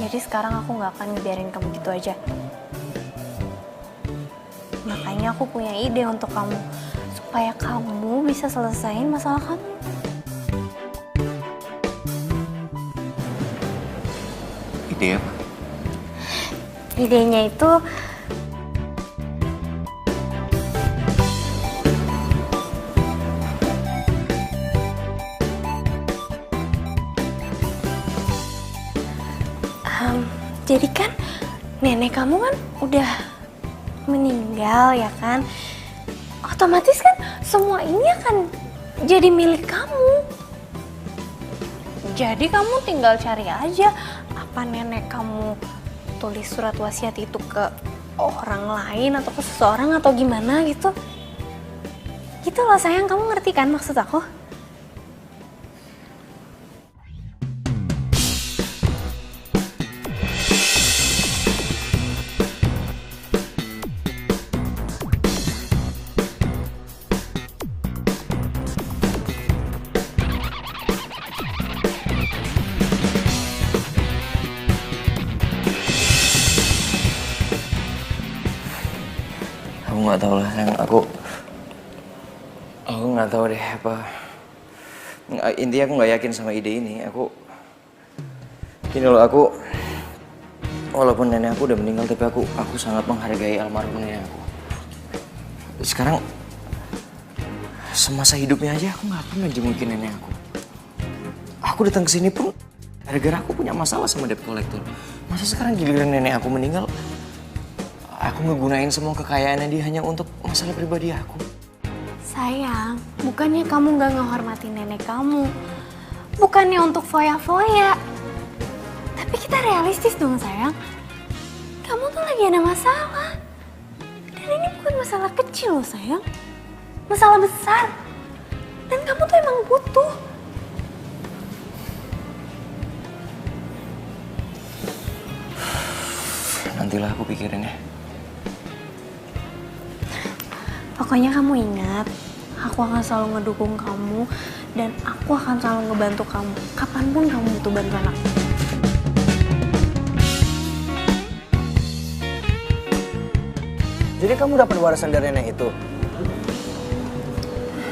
Jadi sekarang aku nggak akan biarin kamu gitu aja. Makanya aku punya ide untuk kamu, supaya kamu bisa selesaiin masalah kamu. Ide apa? Idenya itu jadi kan nenek kamu kan udah meninggal ya kan? Otomatis kan semua ini akan jadi milik kamu. Jadi kamu tinggal cari aja apa nenek kamu tulis surat wasiat itu ke orang lain atau ke seseorang atau gimana gitu. Gitu loh sayang, kamu ngerti kan maksud aku? Aku nggak tahu lah, Neng. Aku nggak tahu deh apa. Intinya aku nggak yakin sama ide ini. Gini loh, walaupun nenek aku udah meninggal, tapi aku sangat menghargai almarhum nenek aku. Sekarang semasa hidupnya aja aku nggak pernah jengukin nenek aku. Aku datang ke sini pun gara-gara aku punya masalah sama debt collector. Masa sekarang giliran nenek aku meninggal, aku ngegunain semua kekayaannya dia hanya untuk masalah pribadi aku. Sayang, bukannya kamu gak ngehormatin nenek kamu. Bukannya untuk foya-foya. Tapi kita realistis dong sayang. Kamu tuh lagi ada masalah. Dan ini bukan masalah kecil loh sayang. Masalah besar. Dan kamu tuh emang butuh. Nantilah aku pikirin ya. Pokoknya kamu ingat, aku akan selalu ngedukung kamu dan aku akan selalu ngebantu kamu kapanpun kamu butuh bantuan aku. Jadi kamu dapat warisan dari nenek itu?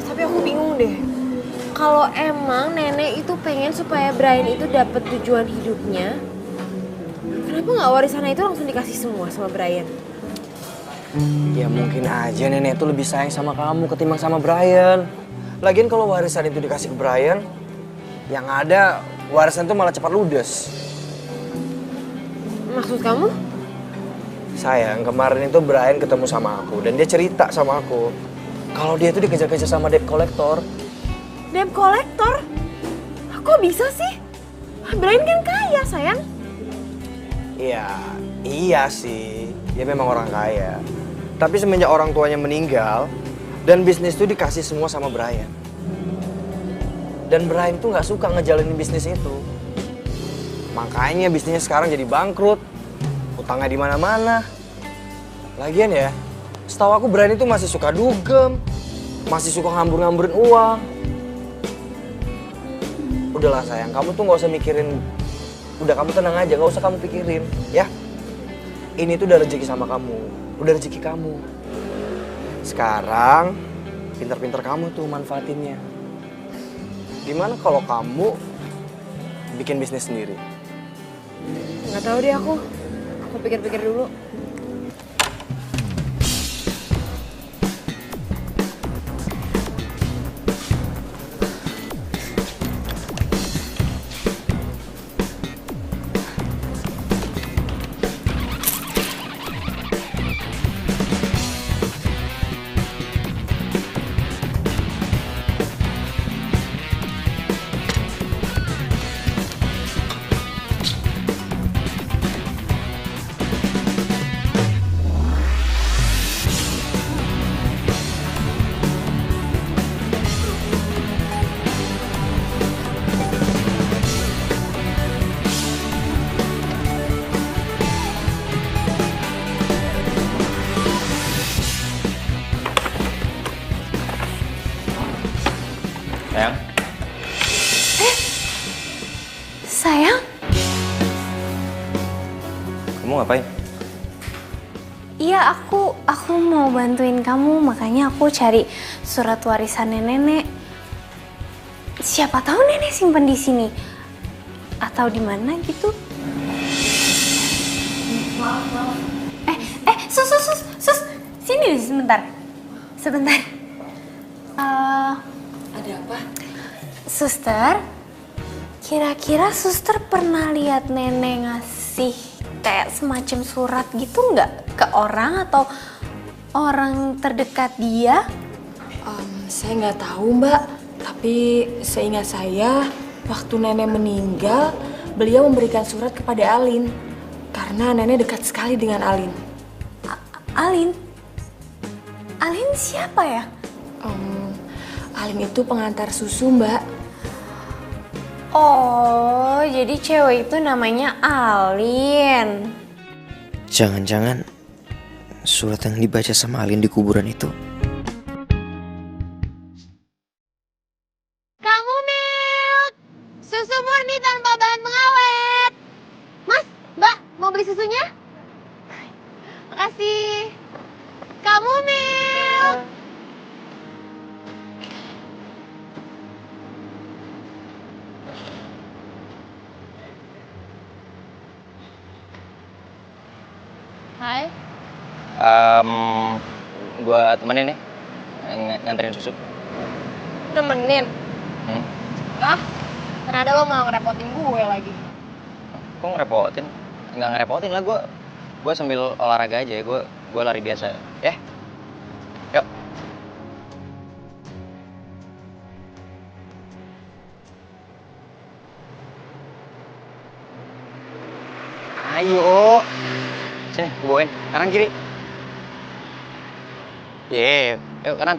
Tapi aku bingung deh. Kalau emang nenek itu pengen supaya Brian itu dapat tujuan hidupnya, kenapa nggak warisannya itu langsung dikasih semua sama Brian? Ya mungkin aja nenek itu lebih sayang sama kamu ketimbang sama Brian. Lagian kalau warisan itu dikasih ke Brian, yang ada warisan itu malah cepat ludes. Maksud kamu? Sayang, kemarin itu Brian ketemu sama aku dan dia cerita sama aku kalau dia itu dikejar-kejar sama debt collector. Debt collector? Kok bisa sih? Brian kan kaya, sayang. Iya sih. Dia memang orang kaya. Tapi semenjak orang tuanya meninggal dan bisnis itu dikasih semua sama Brian. Dan Brian tuh nggak suka ngejalanin bisnis itu. Makanya bisnisnya sekarang jadi bangkrut. Utangnya di mana-mana. Lagian ya, setahu aku Brian itu masih suka dugem, masih suka ngambur-ngamburin uang. Udahlah sayang, kamu tuh nggak usah mikirin. Udah kamu tenang aja, nggak usah kamu pikirin, ya. Ini tuh udah rezeki sama kamu, udah rezeki kamu. Sekarang, pintar-pintar kamu tuh manfaatinnya. Gimana kalau kamu bikin bisnis sendiri? Nggak tahu deh aku. Aku pikir-pikir dulu. Sayang, Kamu ngapain? iya aku mau bantuin kamu, makanya aku cari surat warisannya nenek. Siapa tahu nenek simpen di sini atau di mana gitu. Sus, sini sebentar. Ada apa? Suster, kira-kira suster pernah lihat nenek ngasih kayak semacam surat gitu nggak ke orang atau orang terdekat dia? Saya nggak tahu Mbak, tapi seingat saya waktu nenek meninggal, beliau memberikan surat kepada Alin. Karena nenek dekat sekali dengan Alin. Alin? Alin siapa ya? Alin itu pengantar susu Mbak. Oh, jadi cewek itu namanya Alin. Jangan-jangan surat yang dibaca sama Alin di kuburan itu. Kamu Milk, susu murni tanpa bahan pengawet. Mas, Mbak, mau beli susunya? Makasih. Kamu Milk. Hai. Gua temenin ya, nganterin susu. Nemenin? Hmm? Ah, ternyata lo mau ngerepotin gue lagi. Kok ngerepotin? Nggak ngerepotin lah, gue sambil olahraga aja ya, gue lari biasa ya. Yuk. Ayo. Sini, gue bawain. Kanan kiri. Yuk kanan.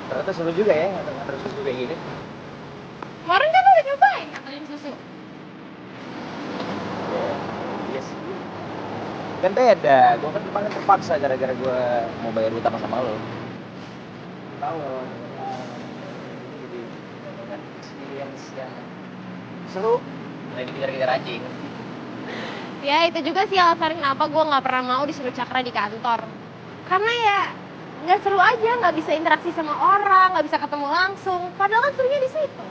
Ternyata seru juga ya, nganter susu kayak gini. Kemarin kan lo udah nyobain nganterin susu. Yes. Kan beda, gue kan kemarin terpaksa gara-gara gue mau bayar utang sama lo. Tahu lo, jadi experience yang seru. Lagi dikejar-kejar anjing. Ya itu juga sih alasan kenapa gue nggak pernah mau disuruh Cakra di kantor. Karena ya nggak seru aja, nggak bisa interaksi sama orang, nggak bisa ketemu langsung. Padahal kan serunya di situ.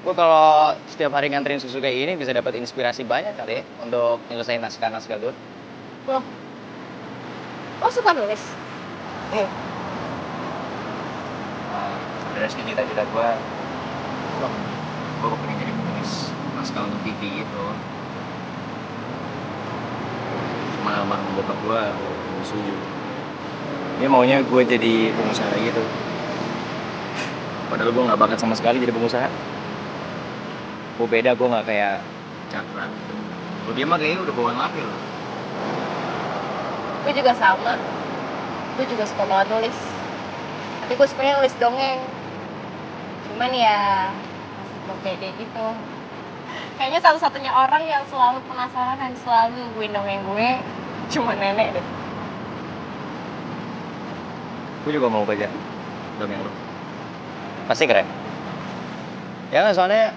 Gue kalau setiap hari nganterin susu kayak gini bisa dapat inspirasi banyak kali ya untuk nyelesain naskah-naskah gue. Loh, lo suka nulis? Dari cita-cita gue pengen jadi penulis naskah untuk TV gitu. Cuma almarhum bokap gue setuju. Dia maunya gue jadi pengusaha gitu. Padahal gue gak bakat sama sekali jadi pengusaha. Gue beda, gue gak kayak Cakra. Kalau dia mah kayaknya udah bawaan lahir. Gue juga sama. Gue juga suka banget nulis. Tapi gue sukanya nulis dongeng. Cuman ya masih belum pede gitu. Kayaknya satu-satunya orang yang selalu penasaran dan selalu nungguin dongeng gue cuma nenek deh. Gue juga mau baca dongeng lu. Pasti keren. Ya kan soalnya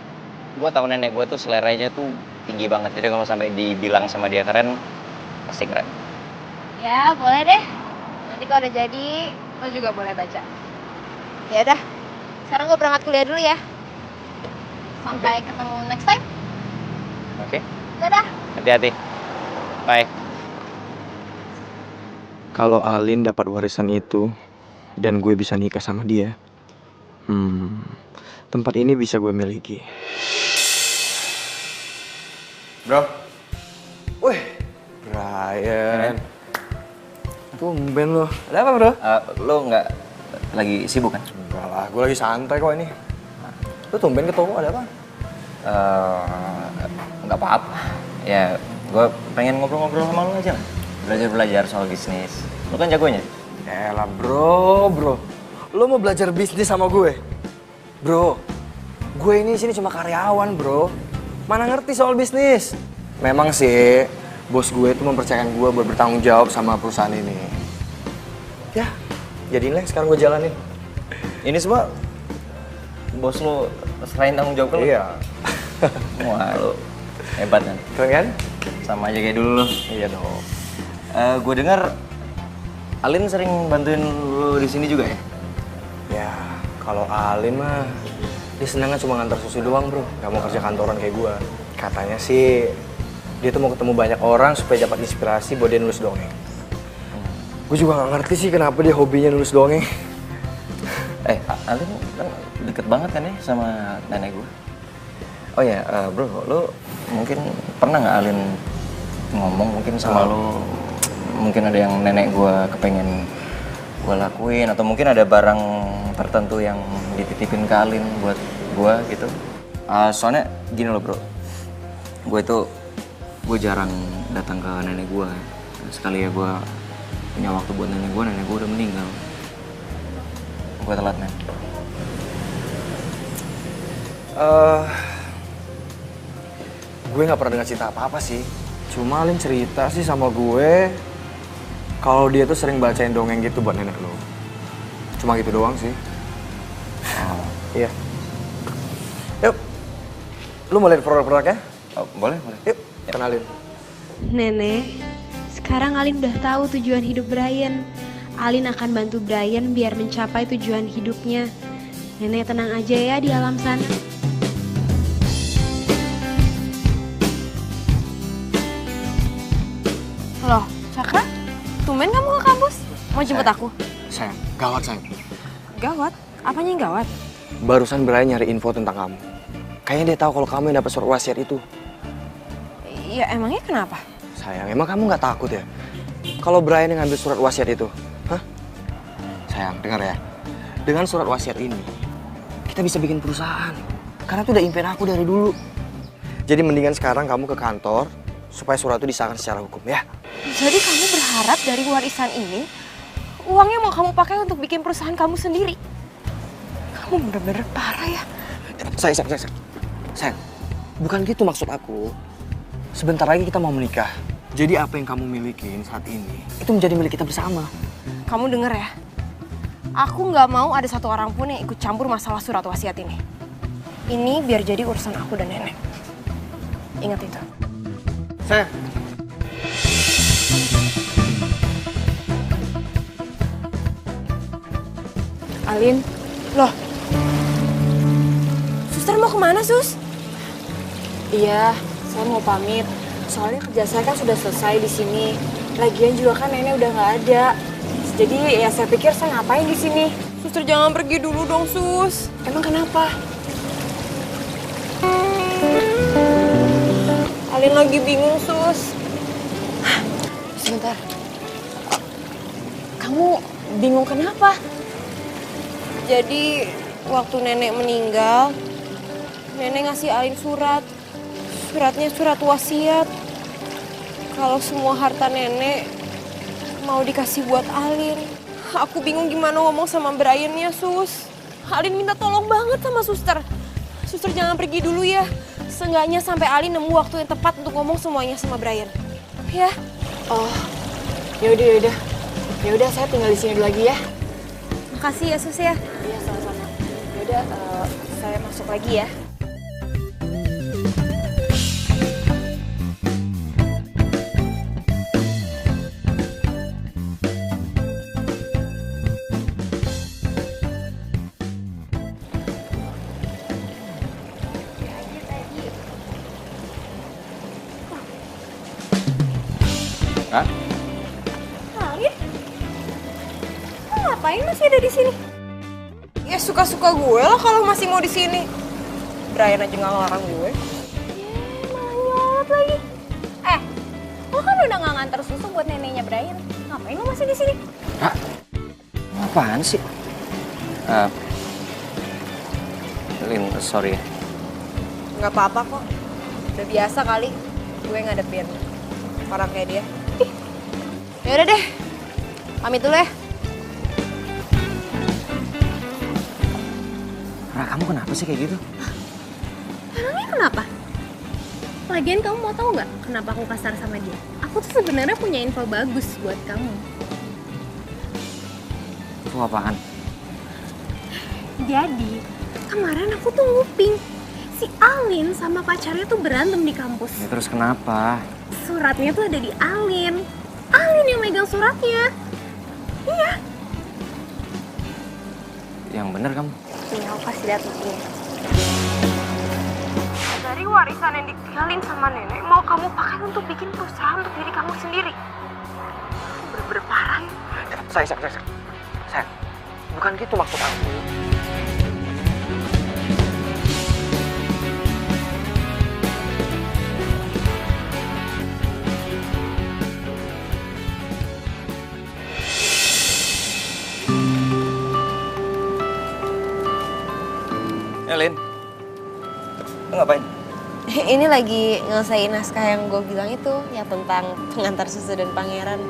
gue tahu nenek gue tuh seleranya tuh tinggi banget. Jadi kalau sampai dibilang sama dia keren, pasti keren. Ya boleh deh. Nanti kalau udah jadi, lo juga boleh baca. Ya udah. Sekarang gue berangkat kuliah dulu ya. Sampai ketemu next time. Oke. Dadah. Hati-hati. Bye. Kalau Alin dapat warisan itu dan gue bisa nikah sama dia, tempat ini bisa gue miliki. Bro. Wih, Brian. Tumben lo. Ada apa bro? Lo nggak lagi sibuk kan? Enggak lah, gue lagi santai kok ini. Lu tumben ketemu, ada apa? Nggak apa-apa. Ya, gue pengen ngobrol-ngobrol sama lu aja lah. Belajar-belajar soal bisnis. Lu kan jagonya. Yalah bro. Lu mau belajar bisnis sama gue? Bro, gue ini sini cuma karyawan bro. Mana ngerti soal bisnis? Memang sih, bos gue itu mempercayakan gue buat bertanggung jawab sama perusahaan ini. Ya, jadiin lah sekarang gue jalanin. Ini semua bos lu serahin tanggung jawab ke lu? Iya. Wah, lu hebat kan? Keren kan? Sama aja kayak dulu lu. Iya dong. Gue dengar Alin sering bantuin lu di sini juga ya? Ya, kalau Alin mah dia senangnya cuma ngantar susu doang bro, nggak mau kerja kantoran kayak gue. Katanya sih dia tuh mau ketemu banyak orang supaya dapat inspirasi buat dia nulis dongeng. Gue juga nggak ngerti sih kenapa dia hobinya nulis dongeng. Alin kan deket banget kan ya sama nenek gue. Oh ya, bro, lu mungkin pernah nggak Alin ngomong mungkin sama lu, mungkin ada yang nenek gue kepengen gue lakuin, atau mungkin ada barang tertentu yang dititipin ke Alin buat gue gitu. Soalnya gini loh bro, gue jarang datang ke nenek gue. Sekali ya gue punya waktu buat nenek gue udah meninggal. Gue telat men. Gue nggak pernah dengar cerita apa-apa sih. Cuma Alin cerita sih sama gue kalau dia tuh sering bacain dongeng gitu buat nenek lo. Cuma gitu doang sih. Iya. Yuk, lu mau lihat produk-produknya? Boleh. Yuk, kenalin. Nenek, sekarang Alin udah tahu tujuan hidup Brian. Alin akan bantu Brian biar mencapai tujuan hidupnya. Nenek tenang aja ya di alam sana. Loh, Cakra? Tumben kamu ke kampus? Mau jemput aku? Sayang, gawat sayang. Gawat? Apanya yang gawat? Barusan Brian nyari info tentang kamu. Kayaknya dia tahu kalau kamu yang dapat surat wasiat itu. Ya emangnya kenapa? Sayang, emang kamu nggak takut ya? Kalau Brian yang ngambil surat wasiat itu, hah? Sayang, dengar ya. Dengan surat wasiat ini, kita bisa bikin perusahaan. Karena itu udah impian aku dari dulu. Jadi mendingan sekarang kamu ke kantor supaya surat itu disahkan secara hukum ya. Jadi kamu berharap dari warisan ini, uangnya mau kamu pakai untuk bikin perusahaan kamu sendiri? Kamu bener-bener parah ya. Sayang, bukan gitu maksud aku. Sebentar lagi kita mau menikah. Jadi apa yang kamu milikin saat ini, itu menjadi milik kita bersama. Kamu denger ya, aku nggak mau ada satu orang pun yang ikut campur masalah surat wasiat ini. Ini biar jadi urusan aku dan nenek. Ingat itu. Sayang. Alin, loh. Suster mau kemana, Sus? Iya, saya mau pamit. Soalnya kerja saya kan sudah selesai di sini. Lagian juga kan nenek udah nggak ada. Jadi ya saya pikir saya ngapain di sini. Suster jangan pergi dulu dong, Sus. Emang kenapa? Alin lagi bingung, Sus. Sebentar. Kamu bingung kenapa? Jadi waktu nenek meninggal, nenek ngasih Alin surat. Suratnya surat wasiat. Kalau semua harta nenek mau dikasih buat Alin. Aku bingung gimana ngomong sama Brian-nya, Sus. Alin minta tolong banget sama suster. Suster jangan pergi dulu ya. Seenggaknya sampai Alin nemu waktu yang tepat untuk ngomong semuanya sama Brian. Ya? Oh, yaudah. Yaudah, saya tinggal di sini dulu lagi ya. Makasih ya, Sus ya. Iya, sama-sama. Yaudah, saya masuk lagi ya. Hah? Alin? Lo ngapain masih ada di sini? Ya suka-suka gue lah kalau masih mau di sini. Brian aja nggak ngelarang gue. Malah nyolot lagi. Lo kan udah nggak nganter susu buat neneknya Brian. Ngapain lo masih di sini? Hah? Apaan sih? Lin, sorry ya. Nggak apa-apa kok. Udah biasa kali gue ngadepin orang kayak dia. Ya udah deh. Pamit dulu ya. Ra, kamu kenapa sih kayak gitu? Emangnya kenapa? Lagian kamu mau tahu nggak kenapa aku kasar sama dia? Aku tuh sebenarnya punya info bagus buat kamu. Itu apaan? Jadi, kemarin aku tuh nguping si Alin sama pacarnya tuh berantem di kampus. Ya, terus kenapa? Suratnya tuh ada di Alin. Alin yang megang suratnya. Iya. Yang bener kamu. Nih, aku kasih lihat buktinya. Dari warisan yang ditinggalin sama nenek, mau kamu pakai untuk bikin perusahaan untuk diri kamu sendiri. Bener-bener parah ya. Sayang, bukan gitu maksud aku. Lin, lo ngapain? Ini lagi ngelesain naskah yang gue bilang itu, ya tentang pengantar susu dan pangeran.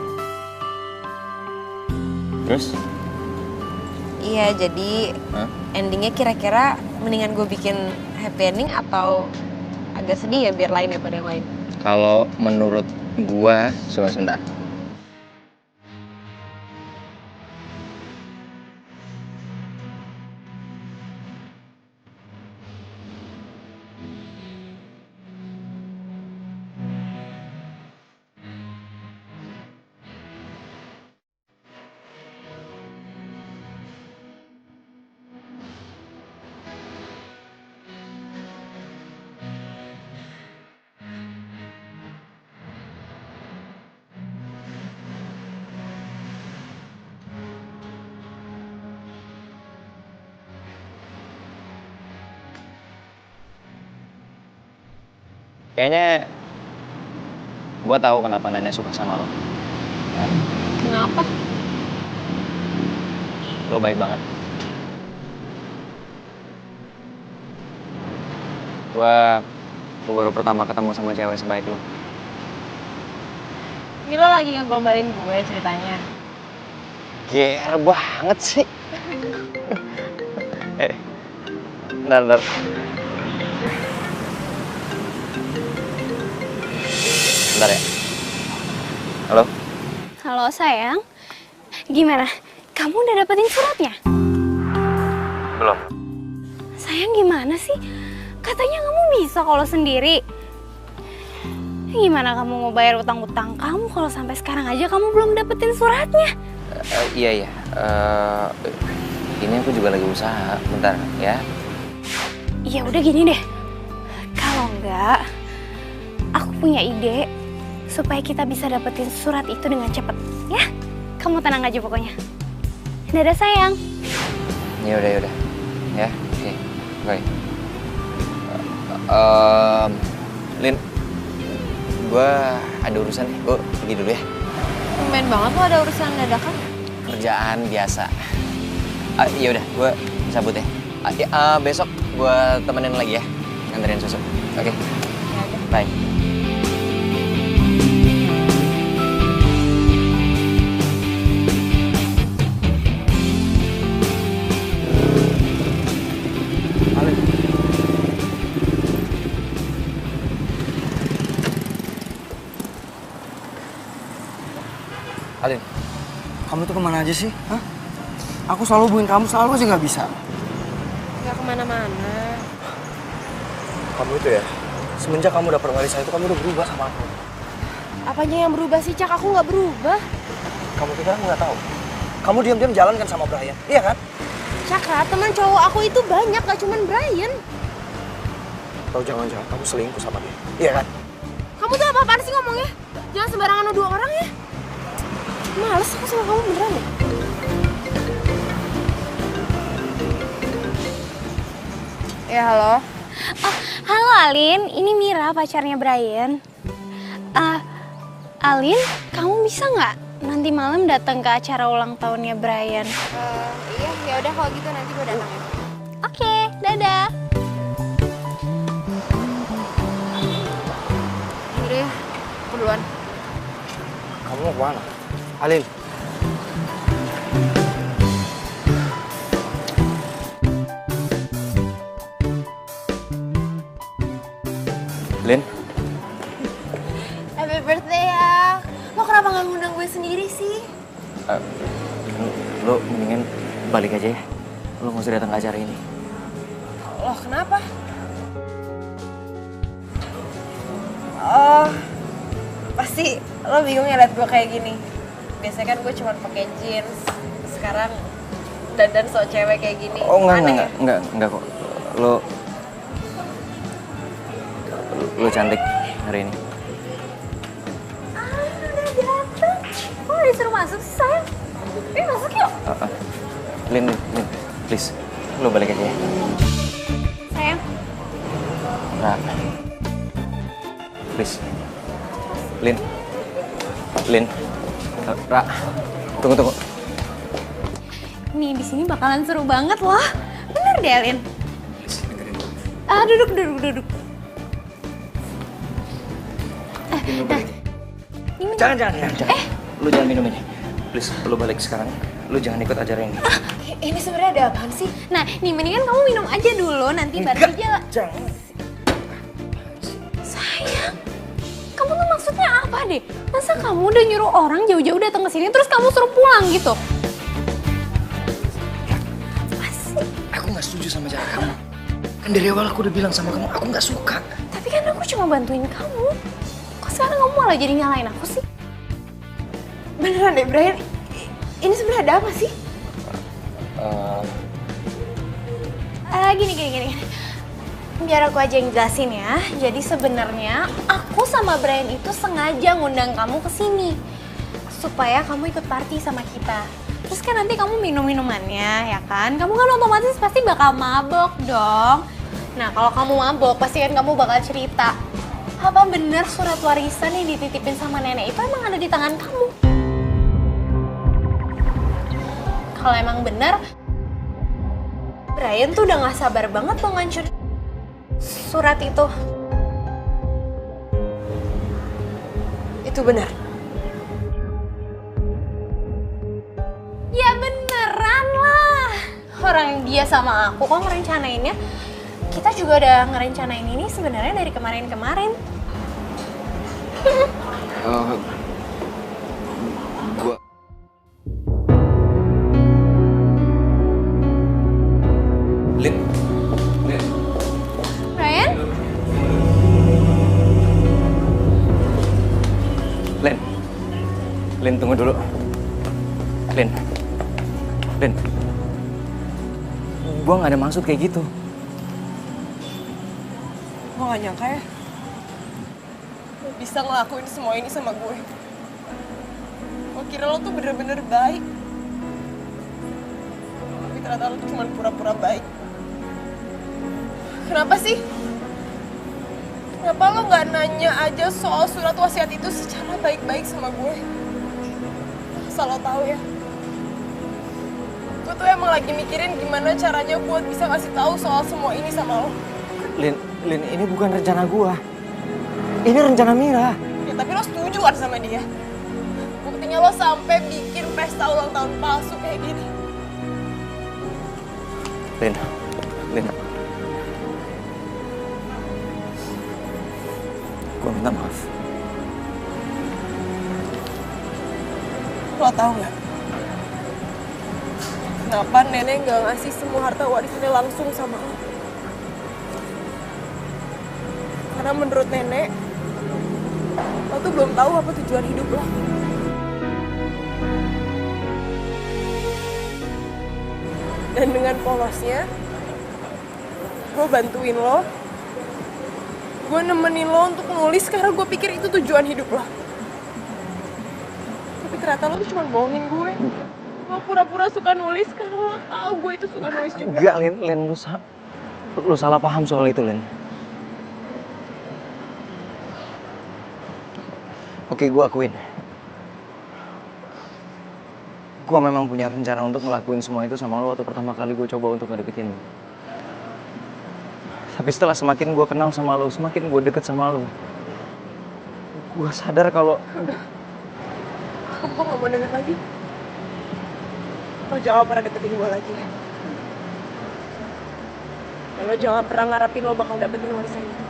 Terus? Iya, jadi endingnya kira-kira mendingan gue bikin happy ending atau agak sedih ya biar lain daripada yang lain? Kalau menurut gua, sebentar. Kayaknya gua tahu kenapa nenek suka sama lo. Kenapa? Lo baik banget. Gua baru pertama ketemu sama cewek sebaik lo. Ini lo lagi ngegombalin gue ceritanya. GR banget sih. Bentar. Bentar ya. Halo? Halo sayang, gimana? Kamu udah dapetin suratnya? Belum. Sayang gimana sih? Katanya kamu bisa kalau sendiri. Gimana kamu mau bayar utang-utang kamu kalau sampai sekarang aja kamu belum dapetin suratnya? Iya. Ini aku juga lagi usaha. Bentar ya. Ya udah gini deh. Kalau enggak, aku punya ide supaya kita bisa dapetin surat itu dengan cepet, ya? Kamu tenang aja pokoknya. Dadah sayang. Ya udah. Ya, oke. Baik. Lin, gue ada urusan nih. Gue pergi dulu ya. Main banget lo ada urusan dadakan. Kerjaan biasa. Ya udah, gue cabut ya. Besok gue temenin lagi ya, nganterin susu. Oke. Bye. Alin, kamu tuh kemana aja sih? Hah? Aku selalu hubungin kamu, selalu aja nggak bisa. Nggak kemana-mana. Kamu itu ya, semenjak kamu dapet warisan itu kamu udah berubah sama aku. Apanya yang berubah sih, Cak? Aku nggak berubah. Kamu pikir aku nggak tahu? Kamu diam-diam jalan kan sama Brian, iya kan? Caka, teman cowok aku itu banyak, gak cuman Brian. Atau jangan-jangan kamu selingkuh sama dia, iya kan? Kamu tuh apa-apaan sih ngomongnya? Jangan sembarangan nuduh orang ya. Males aku sama kamu beneran ya? Ya, halo. Halo Alin, ini Mira pacarnya Brian. Alin, kamu bisa nggak nanti malam datang ke acara ulang tahunnya Brian. Iya, ya udah kalau gitu nanti gue datang ya. Oke, dadah. Yaudah ya, aku duluan. Kamu mau kemana? Alin. Lin, Happy birthday ya. Lo kenapa nggak ngundang gue sendiri sih? lo mendingan balik aja ya. Lo nggak usah datang ke acara ini. Loh, kenapa? Oh, pasti lo bingung ya liat gue kayak gini. Biasanya kan gue cuma pakai jeans. Sekarang dandan so cewek kayak gini. Oh Aneh ya? enggak kok. Lo cantik hari ini. Udah datang. Kok gak disuruh masuk sih, sayang? Masuk yuk. Lin, please. Lo balik aja ya. Sayang. Ra. Please. Lin. Ra. Tunggu. Nih, di sini bakalan seru banget loh. Bener deh, Lin. Duduk. Jangan. Lu jangan minum ini. Please, lu balik sekarang. Lu jangan ikut acara ini. Ini sebenarnya ada apaan sih? Nah, nih mendingan kamu minum aja dulu, nanti baru jalan. Jangan. Sayang, kamu tuh maksudnya apa deh? Masa kamu udah nyuruh orang jauh-jauh datang ke sini terus kamu suruh pulang gitu? Aku nggak setuju sama cara kamu. Kan dari awal aku udah bilang sama kamu, aku nggak suka. Tapi kan aku cuma bantuin kamu. Kok sekarang kamu malah jadi nyalain aku sih? Beneran deh, Brian. Ini sebenarnya ada apa sih? Gini. Biar aku aja yang jelasin ya. Jadi sebenarnya aku sama Brian itu sengaja ngundang kamu ke sini supaya kamu ikut party sama kita. Terus kan nanti kamu minum minumannya, ya kan? Kamu kan otomatis pasti bakal mabok dong. Nah, kalau kamu mabok, pasti kan kamu bakal cerita. Apa bener surat warisan yang dititipin sama nenek itu emang ada di tangan kamu? Kalau emang bener, Brian tuh udah gak sabar banget mau ngancurin surat itu. Itu benar. Ya beneran lah. Orang dia sama aku kok ngerencanainnya. Kita juga udah ngerencanain ini sebenarnya dari kemarin-kemarin. Gua Lin. Brian? Lin, tunggu dulu. Lin. Gua nggak ada maksud kayak gitu. Gue gak nyangka ya, lo bisa ngelakuin semua ini sama gue. Gue kira lo tuh bener-bener baik. Tapi ternyata lo tuh cuma pura-pura baik. Kenapa sih? Kenapa lo gak nanya aja soal surat wasiat itu secara baik-baik sama gue? Asal lo tahu ya, gue tuh emang lagi mikirin gimana caranya buat bisa ngasih tahu soal semua ini sama lo. Lin, ini bukan rencana gua. Ini rencana Mira. Ya tapi lo setuju kan sama dia? Buktinya lo sampai bikin pesta ulang tahun palsu kayak gini. Lin. Gua minta maaf. Lo tau gak? Kenapa nenek gak ngasih semua harta warisannya langsung sama lo? Karena menurut nenek, lo tuh belum tahu apa tujuan hidup lo. Dan dengan polosnya, gue bantuin lo. Gue nemenin lo untuk nulis karena gue pikir itu tujuan hidup lo. Tapi ternyata lo tuh cuma bohongin gue. Lo pura-pura suka nulis karena lo tahu gue itu suka nulis juga. Enggak, Lin, lu salah paham soal itu, Lin. Oke, gue akuin. gue memang punya rencana untuk ngelakuin semua itu sama lo waktu pertama kali gue coba untuk ngedeketin lo. Tapi setelah semakin gue kenal sama lo, semakin gue deket sama lo, gue sadar kalau Aku gak mau denger lagi. Lo jangan pernah deketin gue lagi. Dan lo jangan pernah ngarepin lo bakal dapetin warisan itu.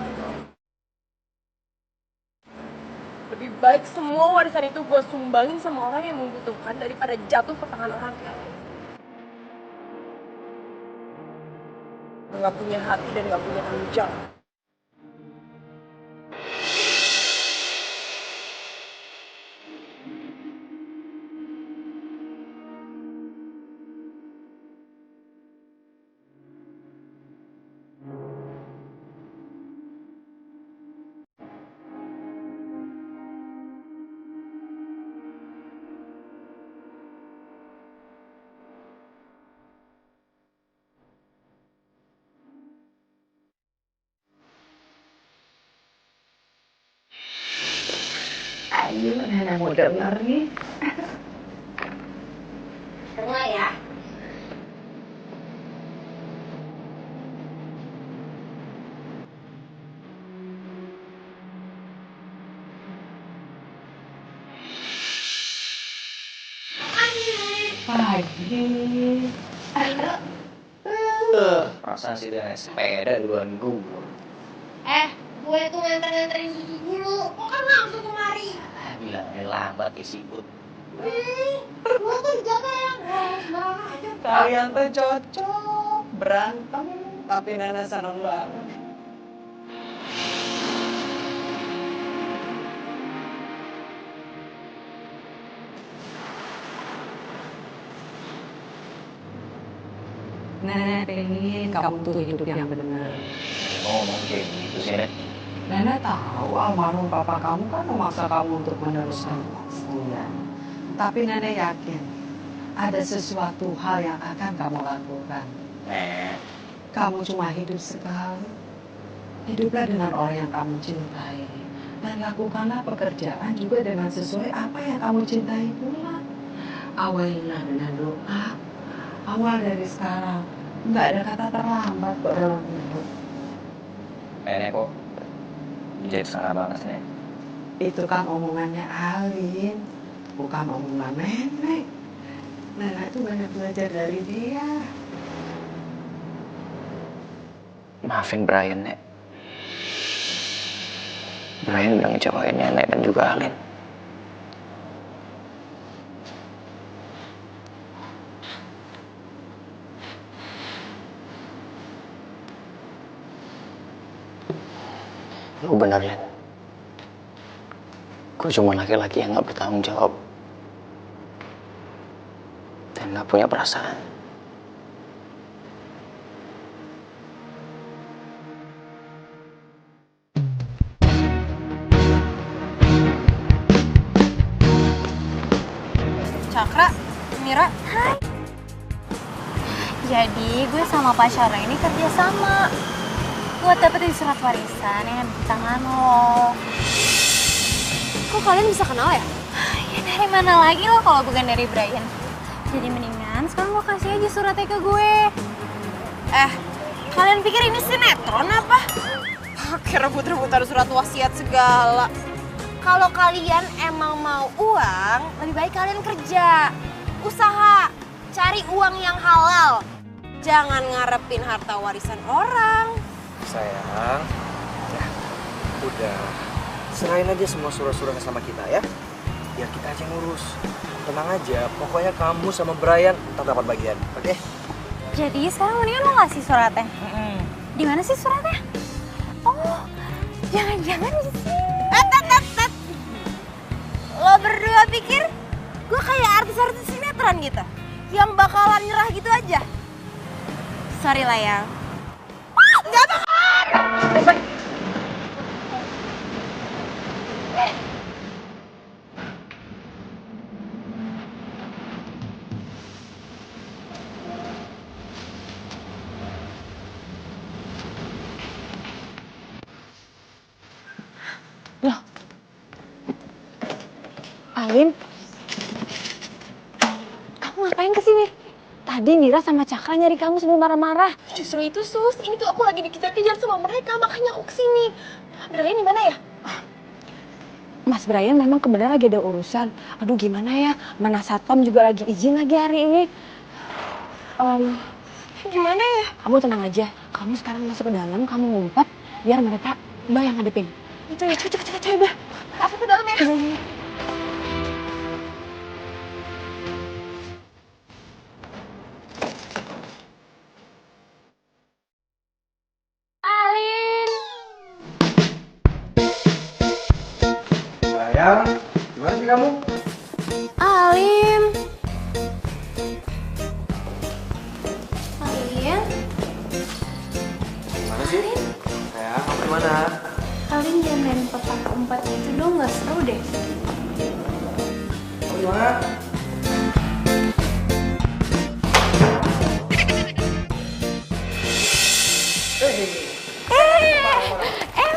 Lebih baik semua warisan itu gue sumbangin sama orang yang membutuhkan daripada jatuh ke tangan orang kayak lo. Lo gak punya hati dan gak punya tanggung jawab. Ayo, nenek mau denger nih. Semua ya. Pagi. perasaan sih udah naik sepeda duluan gue. Gue tuh nganter-nganterin susu dulu. Kok kan langsung kemari? Bilangnya lambat ya sibuk. Gue tuh jaga yang sembarang aja. Kalian tuh cocok berantem tapi nenek seneng banget. Nenek pengen kamu tuh hidup yang benar. Ngomong kayak gitu sih, Nek. Nenek tahu almarhum papa kamu kan memaksa kamu untuk meneruskan kuliah. Tapi nenek yakin ada sesuatu hal yang akan kamu lakukan. Kamu cuma hidup sekali. Hiduplah dengan orang yang kamu cintai. Dan lakukanlah pekerjaan juga dengan sesuai apa yang kamu cintai pula. Awalilah dengan doa. Awal dari sekarang. Nggak ada kata terlambat kok dalam hidup. Nenek kok jadi sangat banget, Nek. Itu kan omongannya Alin, bukan omongan nenek. Nenek tuh banyak belajar dari dia. Maafin Brian, Nek. Brian udah ngecewain Nenek dan juga Alin. Lu bener, Lin. Gue cuma laki-laki yang gak bertanggung jawab. Dan gak punya perasaan. Cakra, Mira. Hai. Jadi gue sama Pak Syara ini kerja sama buat dapetin surat warisan yang ada di tangan lo. Kok kalian bisa kenal ya? Ya dari mana lagi lo kalau bukan dari Brian. Jadi mendingan sekarang lo kasih aja suratnya ke gue. Kalian pikir ini sinetron apa? Kira rebut-rebutan surat wasiat segala. Kalau kalian emang mau uang, lebih baik kalian kerja. Usaha, cari uang yang halal. Jangan ngarepin harta warisan orang. Sayang, ya udah. Serahin aja semua surat-suratnya sama kita ya. Biar kita aja ngurus. Tenang aja, pokoknya kamu sama Brian ntar dapat bagian, oke? Jadi sekarang mendingan lo ngasih suratnya. Di mana sih suratnya? Oh, jangan-jangan di sini. Lo berdua pikir gue kayak artis-artis sinetron gitu? Yang bakalan nyerah gitu aja? Sorry lah ya. Gak bakalan! Alin, kamu Tadi Mira sama Cakra nyari kamu sambil marah-marah. Justru itu Sus, ini tuh aku lagi dikejar-kejar sama mereka, makanya aku kesini. Brian di mana ya? Mas Brian memang kebenaran lagi ada urusan. Aduh gimana ya, mana satpam juga lagi izin lagi hari ini. Gimana ya? Kamu tenang aja, kamu sekarang masuk ke dalam, kamu ngumpet, biar mereka Mbak yang ngadepin. Itu ya, coba. Aku ke dalam ya. Sayang, gimana sih kamu? Alin. Alin. Gimana sih? Sayang, kamu gimana? Alin jangan main petak umpet itu dong, nggak seru deh. Kamu gimana?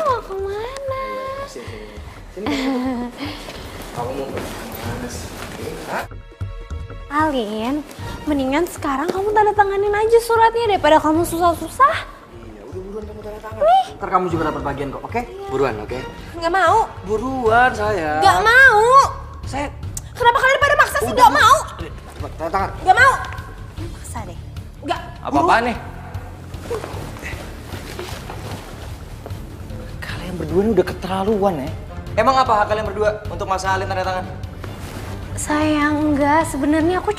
Mau kemana? Kamu mau kemana sih? Alin, mendingan sekarang kamu tanda tanganin aja suratnya daripada kamu susah-susah. Iya, udah buruan kamu tanda tangan. Ntar kamu juga dapat bagian kok, oke? Buruan, oke? Nggak mau. Buruan, sayang. Nggak mau. Saya... Kenapa kalian pada maksa sih? Nggak mau. Coba, tanda tangan. Nggak mau. Maksa deh. Nggak. Apa-apaan nih? Kalian berdua ini udah keterlaluan ya. Emang apa hak kalian berdua untuk maksa Alin tanda tangan? Sayang, enggak. Sebenarnya aku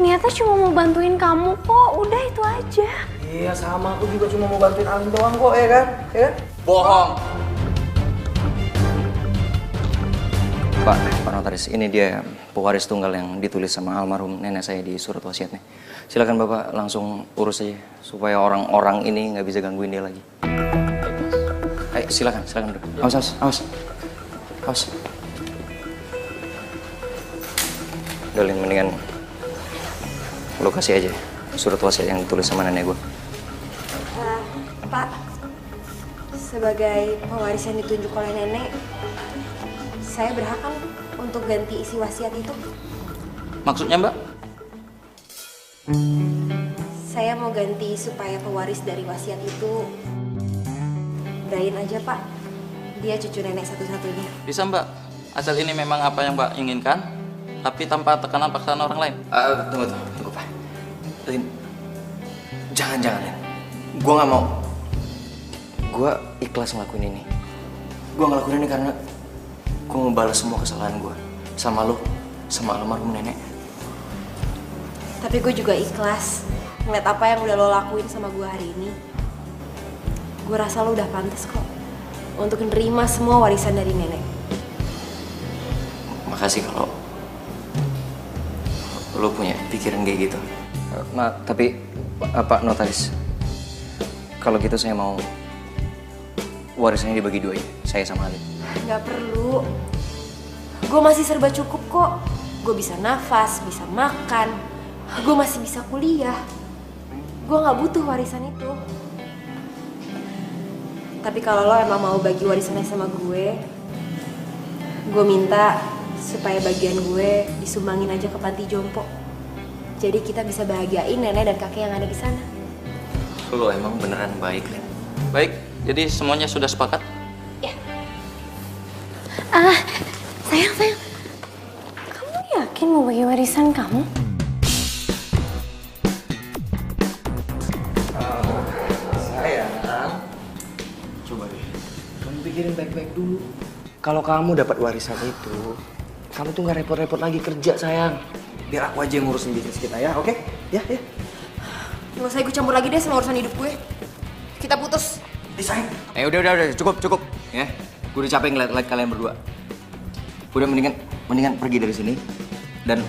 niatnya cuma mau bantuin kamu kok. Udah itu aja. Iya, sama. Aku juga cuma mau bantuin Alin doang kok, ya kan? Ya kan? Bohong. Pak Notaris, ini dia pewaris tunggal yang ditulis sama almarhum nenek saya di surat wasiatnya. Silakan Bapak langsung urus aja supaya orang-orang ini nggak bisa gangguin dia lagi. Ayo, silakan duduk. Awas. Dalin, mendingan lo kasih aja surat wasiat yang ditulis sama nenek gue. Pak, sebagai pewaris yang ditunjuk oleh nenek, saya berhak kan untuk ganti isi wasiat itu? Maksudnya Mbak? Saya mau ganti supaya pewaris dari wasiat itu Brian aja, Pak. Dia cucu nenek satu-satunya. Bisa Mbak, asal ini memang apa yang Mbak inginkan, tapi tanpa tekanan paksaan orang lain. Tunggu Pak. Lin, jangan Lin. Gue nggak mau. Gue ikhlas ngelakuin ini. Gue ngelakuin ini karena gue mau balas semua kesalahan gue sama lo, sama almarhum nenek. Tapi gue juga ikhlas ngeliat apa yang udah lo lakuin sama gue hari ini. Gue rasa lo udah pantas kok untuk nerima semua warisan dari nenek. Makasih kalau lo punya pikiran kayak gitu. Tapi Pak Notaris, kalau gitu saya mau warisannya dibagi dua ya, saya sama Alin. Gak perlu. Gue masih serba cukup kok. Gue bisa nafas, bisa makan. Gue masih bisa kuliah. Gue gak butuh warisan itu. Tapi kalau lo emang mau bagi warisannya sama gue minta supaya bagian gue disumbangin aja ke panti jompo. Jadi kita bisa bahagiain nenek dan kakek yang ada di sana. Lo emang beneran baik, Lin. Baik, jadi semuanya sudah sepakat? Sayang. Kamu yakin mau bagi warisan kamu? Sayang, coba deh. Kamu pikirin baik-baik dulu. Kalau kamu dapat warisan itu, kamu tuh nggak repot-repot lagi kerja, sayang. Biar aku aja yang ngurusin bisnis kita ya, oke? Ya. Gak usah ikut campur lagi deh sama urusan hidup gue. Kita putus. Sayang. Udah, cukup. Ya, gue udah capek ngeliat kalian berdua. Udah mendingan pergi dari sini. Dan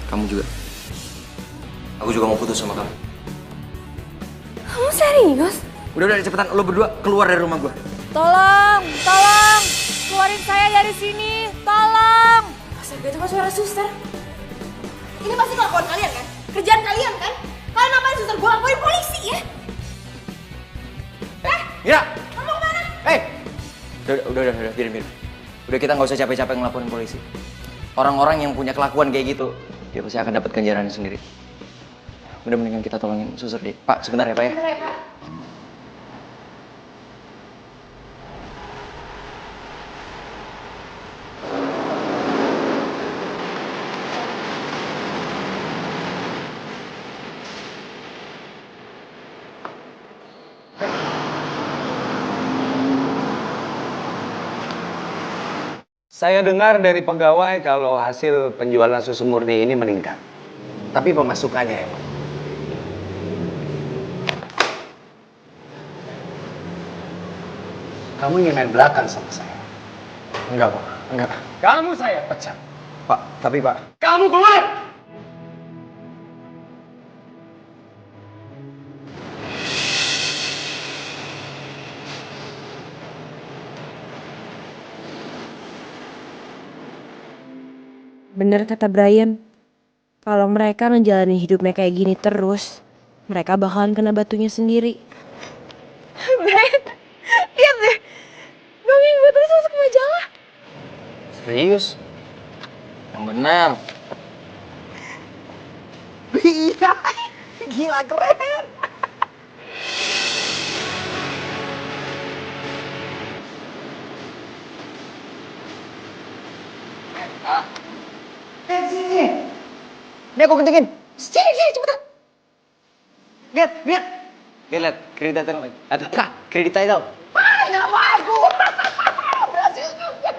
kamu juga. Aku juga mau putus sama kamu. Kamu serius? Udah, cepetan lo berdua keluar dari rumah gue. Tolong, keluarin saya dari sini, tolong. Astaga, itu kan suara suster. Ini pasti kelakuan kalian kan? Kerjaan kalian kan? Kalian ngapain suster? Gue laporin polisi ya? Mira! Kamu kemana? Udah, biarin. Udah, kita nggak usah capek-capek ngelaporin polisi. Orang-orang yang punya kelakuan kayak gitu, dia pasti akan dapat ganjarannya sendiri. Udah mendingan kita tolongin suster deh. Pak, sebentar ya Pak ya. Saya dengar dari pegawai kalau hasil penjualan susu murni ini meningkat. Tapi pemasukannya emang. Kamu ingin main belakang sama saya? Enggak, Pak. Enggak. Kamu saya pecat. Pak, tapi Pak. Kamu keluar! Bener kata Brian, kalau mereka ngejalanin hidupnya kayak gini terus, mereka bakalan kena batunya sendiri. Brian, lihat deh. Bang yang gue tulis masuk ke majalah. Serius? Yang benar. Iya, gila keren. Sini. Ini aku kencengin. Sini, cepetan. Lihat. Lihat, kredit title. Ada kah? Kredit title. Nggak mau aku. Berhasil juga.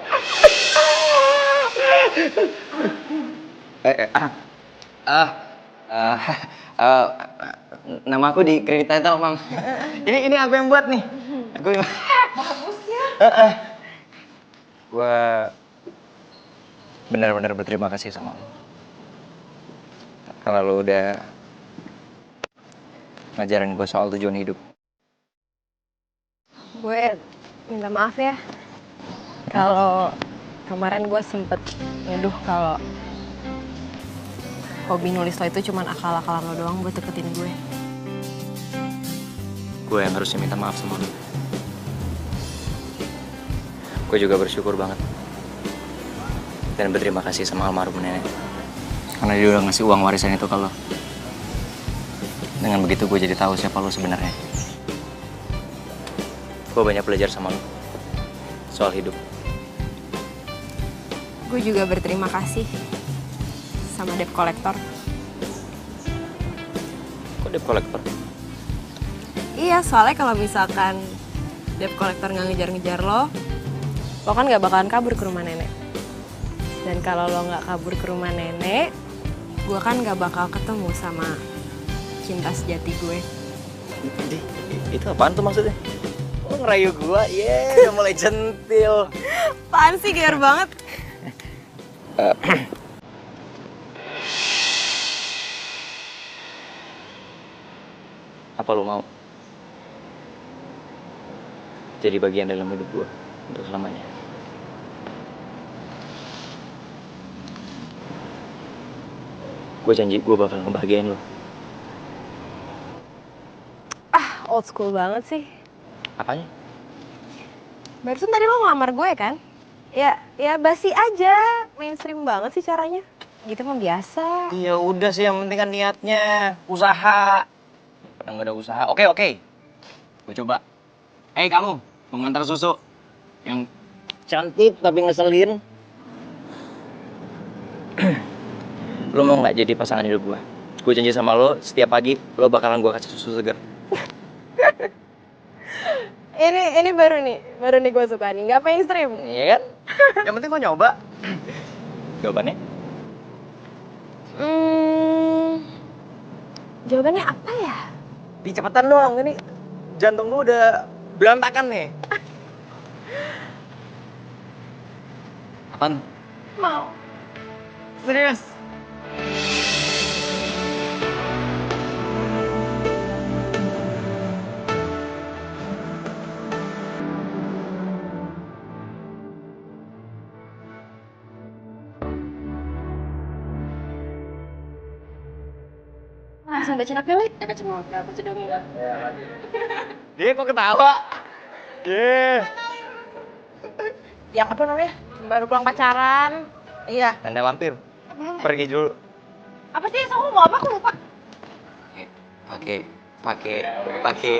Nama aku di kredit title, Mam. Ini aku yang buat nih. Aku yang... Bagus ya. Gua benar-benar berterima kasih sama lo. Karena lo udah ngajarin gue soal tujuan hidup. Gue minta maaf ya, kalau kemarin gue sempet nuduh kalau hobi nulis lo itu cuma akal-akalan lo doang buat deketin gue. Gue yang harusnya minta maaf sama lo. Gue juga bersyukur banget. Dan berterima kasih sama almarhum nenek. Karena dia udah ngasih uang warisan itu ke lo. Dengan begitu gue jadi tahu siapa lo sebenarnya. Gue banyak belajar sama lo. Soal hidup. Gue juga berterima kasih sama debt collector. Kok debt collector? Iya, soalnya kalau misalkan debt collector nggak ngejar-ngejar lo kan nggak bakalan kabur ke rumah nenek. Dan kalau lo nggak kabur ke rumah nenek, gue kan nggak bakal ketemu sama cinta sejati gue. Itu apaan tuh maksudnya? Lo ngerayu gue? Udah mulai centil. Apaan sih, gear banget. Apa lo mau jadi bagian dalam hidup gue untuk selamanya? Gue janji gue bakal ngebahagiain lo. Old school banget sih. Apanya? Barusan tadi lo ngelamar gue kan? Ya basi aja, mainstream banget sih caranya. Gitu mah biasa. Ya udah sih, yang penting kan niatnya, usaha. Padahal nggak ada usaha. Oke. Gue coba. Kamu, pengantar susu yang cantik tapi ngeselin. Lo mau nggak jadi pasangan hidup gue? Gue janji sama lo, setiap pagi lo bakalan gue kasih susu segar. Ini baru nih gue suka nih, nggak mainstream. Iya kan? Yang penting gue nyoba. Jawabannya? Jawabannya apa ya? Cepetan dong, ini jantung gue udah berantakan nih. Apaan? Mau. Serius? Langsung baca novel, baca dongeng. Dia kok ketawa? Yang apa namanya? Baru pulang pacaran. Iya. Tanda lampir. Pergi dulu. Apa sih? Kamu mau apa? Aku lupa. pakai